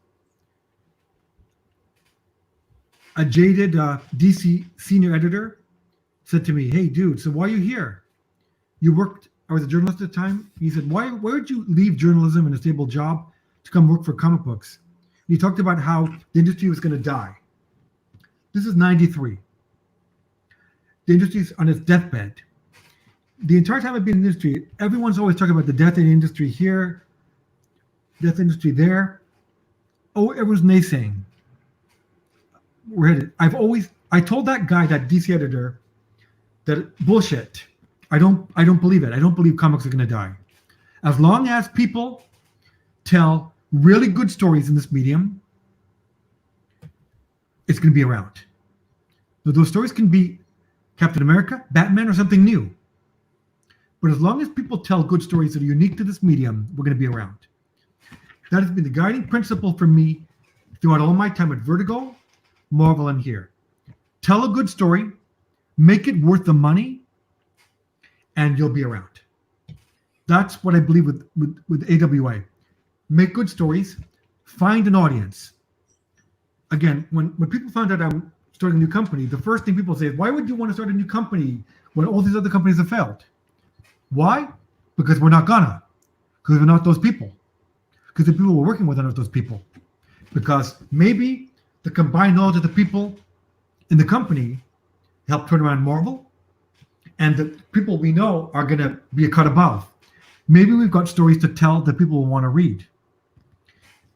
a jaded DC senior editor said to me, "Hey, dude, so why are you here? I was a journalist at the time." He said, why would you leave journalism and a stable job to come work for comic books? And he talked about how the industry was going to die. This is 93. The industry's on its deathbed. The entire time I've been in the industry, everyone's always talking about the death in the industry here, death industry there. everyone's naysaying. We're headed. I told that guy, that DC editor, that bullshit. I don't believe it. I don't believe comics are going to die. As long as people tell really good stories in this medium, it's going to be around. So those stories can be Captain America, Batman, or something new. But as long as people tell good stories that are unique to this medium, we're going to be around. That has been the guiding principle for me throughout all my time at Vertigo, Marvel, and here. Tell a good story, make it worth the money, and you'll be around. That's what I believe with AWA. Make good stories, find an audience. Again, when people find out I'm starting a new company, the first thing people say is, why would you want to start a new company when all these other companies have failed? Why? Because we're not gonna. Because we're not those people. Because the people we're working with are not those people. Because maybe the combined knowledge of the people in the company help turn around Marvel, and the people we know are going to be a cut above. Maybe we've got stories to tell that people will want to read.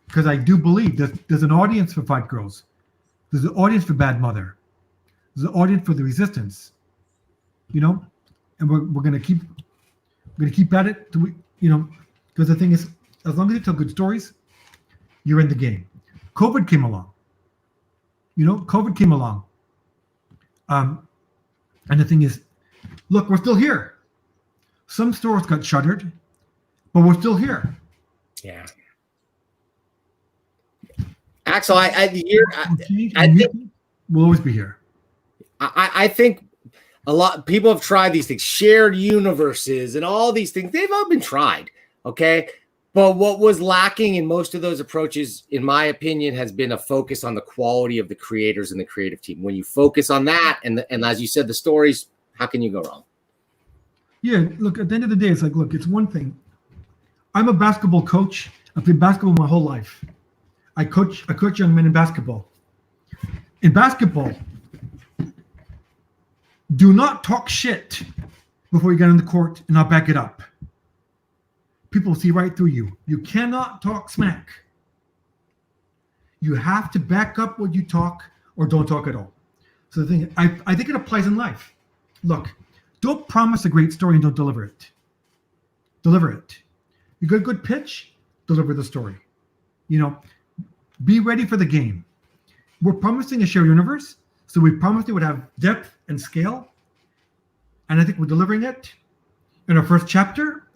Because I do believe that there's an audience for Fight Girls. There's an audience for Bad Mother. There's an audience for the Resistance. You know, and we're going to keep at it. Because the thing is, as long as you tell good stories, you're in the game. COVID came along. COVID came along. And the thing is, look, we're still here. Some stores got shuttered, but we're still here. Yeah. Axel, I think we'll always be here. I think a lot people have tried these things, shared universes and all these things. They've all been tried. Okay. But what was lacking in most of those approaches, in my opinion, has been a focus on the quality of the creators and the creative team. When you focus on that, and as you said, the stories, how can you go wrong? Yeah, look, at the end of the day, it's like, look, it's one thing. I'm a basketball coach. I've played basketball my whole life. I coach young men in basketball. In basketball, do not talk shit before you get on the court and not back it up. People see right through you. You cannot talk smack. You have to back up what you talk or don't talk at all. So the thing, I think it applies in life. Look, don't promise a great story and don't deliver it. Deliver it. You got a good pitch, deliver the story. Be ready for the game. We're promising a shared universe, so we promised it would have depth and scale. And I think we're delivering it in our first chapter.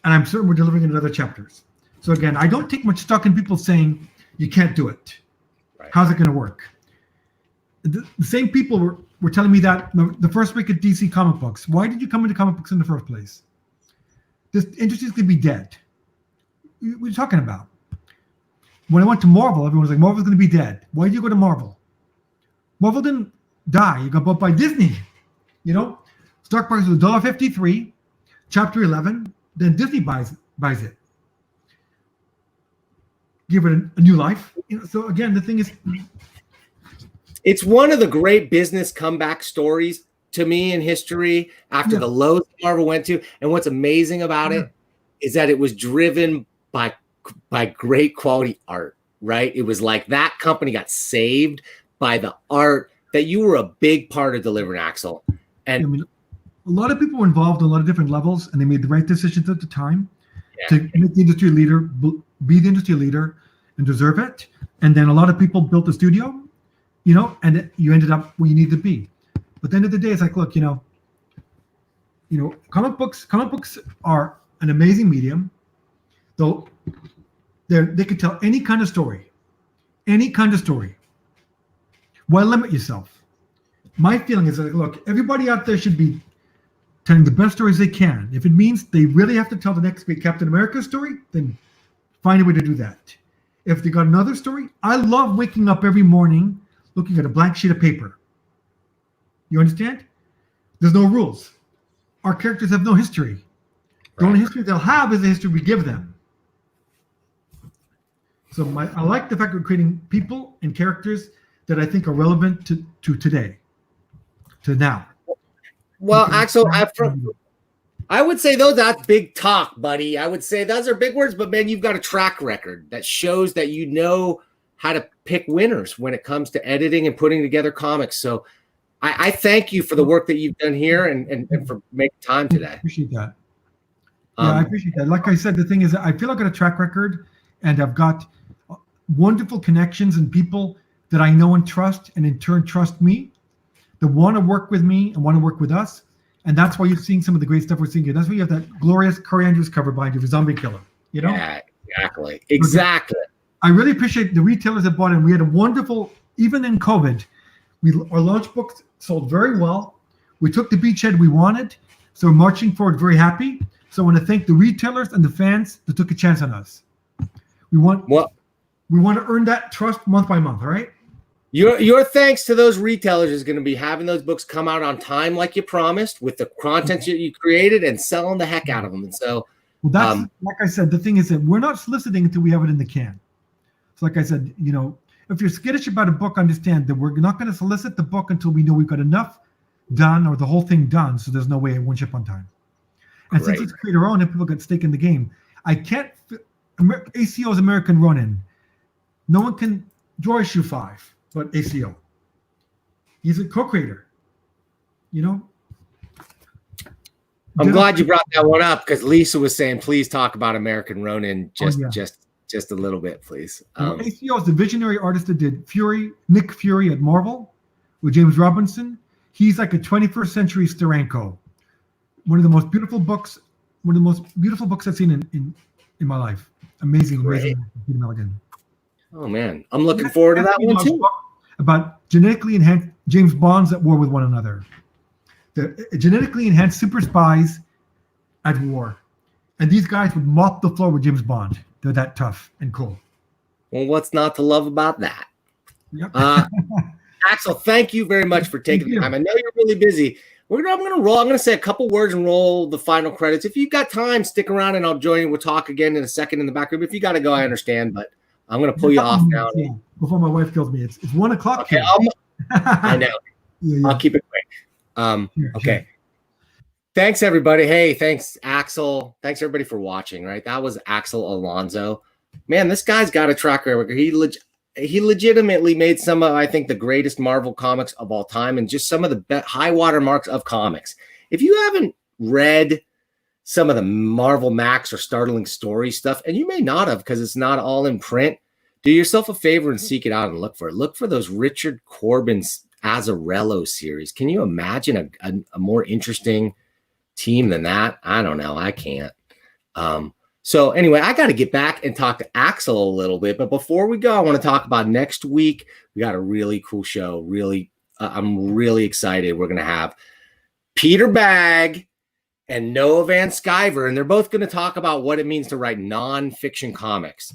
And I'm certain we're delivering in other chapters. So again, I don't take much stock in people saying you can't do it. Right. How's it going to work? The same people were telling me that the first week at DC comic books. Why did you come into comic books in the first place? This industry is going to be dead. What are you talking about? When I went to Marvel, everyone was like, Marvel's going to be dead. Why did you go to Marvel? Marvel didn't die. You got bought by Disney. Stock price was $1.53, chapter 11. Then Disney buys it, give it a new life. So again, the thing is, it's one of the great business comeback stories to me in history after the lows Marvel went to. And what's amazing about it is that it was driven by great quality art. Right? It was like that company got saved by the art that you were a big part of delivering, Axel. And a lot of people were involved on a lot of different levels, and they made the right decisions at the time to make the industry leader, be the industry leader, and deserve it. And then a lot of people built the studio, and you ended up where you need to be. But at the end of the day, it's like, look, comic books are an amazing medium. Though they could tell any kind of story. Why limit yourself? My feeling is like, look, everybody out there should be telling the best stories they can. If it means they really have to tell the next great Captain America story, then find a way to do that. If they got another story, I love waking up every morning looking at a blank sheet of paper. You understand? There's no rules. Our characters have no history. The only history they'll have is the history we give them. So I like the fact we're creating people and characters that I think are relevant to today, to now. Well, Axel, I would say that's big talk, buddy. I would say those are big words, but man, you've got a track record that shows that how to pick winners when it comes to editing and putting together comics. So I thank you for the work that you've done here and for making time today. I appreciate that. Yeah, I appreciate that. Like I said, the thing is, I feel I've got a track record, and I've got wonderful connections and people that I know and trust, and in turn trust me, that want to work with me and want to work with us. And that's why you're seeing some of the great stuff we're seeing here. That's why you have that glorious Corey Andrews cover behind you for Zombie Killer. You know? Yeah, exactly. I really appreciate the retailers that bought in. We had a wonderful, even in COVID, our launch books sold very well. We took the beachhead we wanted, so we're marching forward very happy. So I want to thank the retailers and the fans that took a chance on us. We want to earn that trust month by month, all right? Your thanks to those retailers is going to be having those books come out on time like you promised, with the content that you created, and selling the heck out of them. And so, well, that's like I said, the thing is that we're not soliciting until we have it in the can. So like I said, you know, if you're skittish about a book, understand that we're not going to solicit the book until we know we've got enough done or the whole thing done, so there's no way it won't ship on time. And since it's creator owned and people got stake in the game, I can't. ACO's American Ronin. No one can draw issue 5, but ACO. He's a co-creator. You know. I'm glad you brought that one up, because Lisa was saying, please talk about American Ronin just a little bit, please. ACO is the visionary artist that did Nick Fury at Marvel with James Robinson. He's like a 21st century Steranko. One of the most beautiful books I've seen in my life. Amazing. Peter Milligan. Oh man, I'm looking forward to that one too. About genetically enhanced James Bonds at war with one another. The genetically enhanced super spies at war. And these guys would mop the floor with James Bond. They're that tough and cool. Well, what's not to love about that? Yep. Axel, thank you very much for taking the time. I know you're really busy. I'm going to say a couple words and roll the final credits. If you've got time, stick around and I'll join you. We'll talk again in a second in the back room. If you got to go, I understand, but I'm going to pull you off now. Yeah, before my wife kills me. It's 1 o'clock. Okay, I know. Yeah. I'll keep it quick. Okay. Thanks, everybody. Hey, thanks, Axel. Thanks, everybody, for watching, right? That was Axel Alonso. Man, this guy's got a track record. He legitimately made some of, I think, the greatest Marvel comics of all time, and just some of the high water marks of comics. If you haven't read some of the Marvel Max or Startling Story stuff, and you may not have because it's not all in print, do yourself a favor and seek it out and look for it. Look for those Richard Corbin's Azzarello series. Can you imagine a more interesting team than that? I don't know. I can't. So anyway, I got to get back and talk to Axel a little bit. But before we go, I want to talk about next week. We got a really cool show. I'm really excited. We're going to have Peter Bagg and Noah Van Sciver, and they're both going to talk about what it means to write nonfiction comics.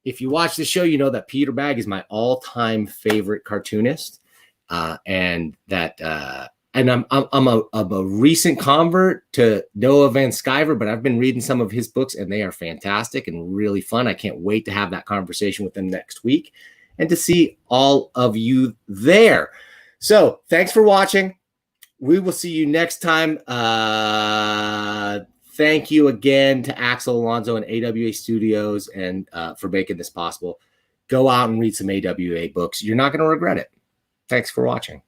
If you watch the show, you know that Peter Bagg is my all-time favorite cartoonist, and I'm a recent convert to Noah Van Sciver, but I've been reading some of his books, and they are fantastic and really fun. I can't wait to have that conversation with them next week and to see all of you there. So thanks for watching. We will see you next time. Thank you again to Axel Alonso and AWA Studios and for making this possible. Go out and read some AWA books. You're not going to regret it. Thanks for watching.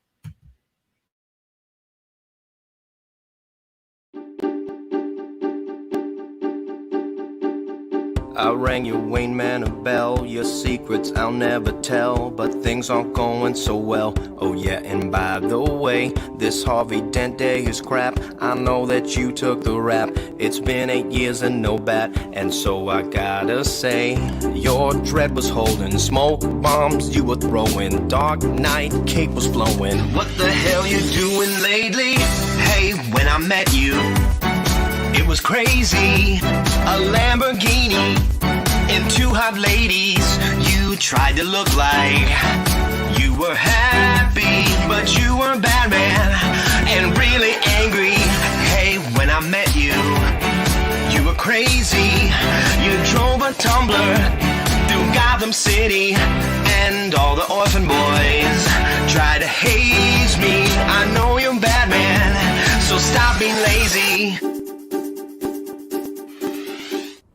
I rang your Wayne Man a bell, your secrets I'll never tell, but things aren't going so well. Oh yeah, and by the way, this Harvey Dent day is crap. I know that you took the rap. It's been 8 years and no bat, and so I gotta say, your dread was holding, smoke bombs you were throwing, Dark Knight cape was flowing. What the hell you doing lately? Hey, when I met you, it was crazy. A Lamborghini and 2 hot ladies. You tried to look like you were happy, but you were Batman and really angry. Hey, when I met you, you were crazy. You drove a Tumbler through Gotham City, and all the orphan boys tried to haze me. I know you're Batman, so stop being lazy.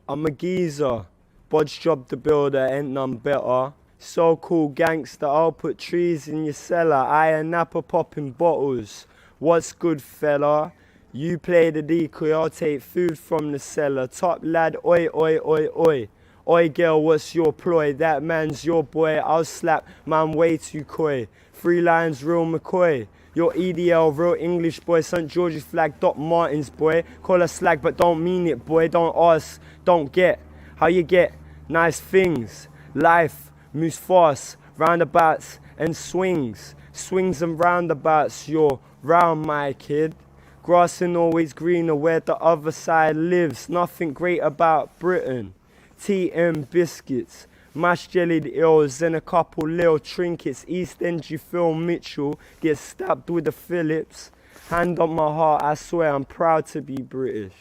I'm a geezer, bodge job the builder, ain't none better. So cool gangster, I'll put trees in your cellar. I a napper popping bottles. What's good, fella? You play the decoy, I'll take food from the cellar. Top lad, oi, oi, oi, oi. Oi, girl, what's your ploy? That man's your boy, I'll slap, man, way too coy. 3 lines, real McCoy. Your EDL, real English boy. St. George's flag, Doc Martens, boy. Call her slag, but don't mean it, boy. Don't ask, don't get. How you get nice things? Life moves fast, roundabouts and swings. Swings and roundabouts, you're round, my kid. Grass ain't always greener where the other side lives. Nothing great about Britain. TM biscuits, mashed jellied eels, and a couple little trinkets. East End, you Phil Mitchell gets stabbed with a Phillips. Hand on my heart, I swear I'm proud to be British.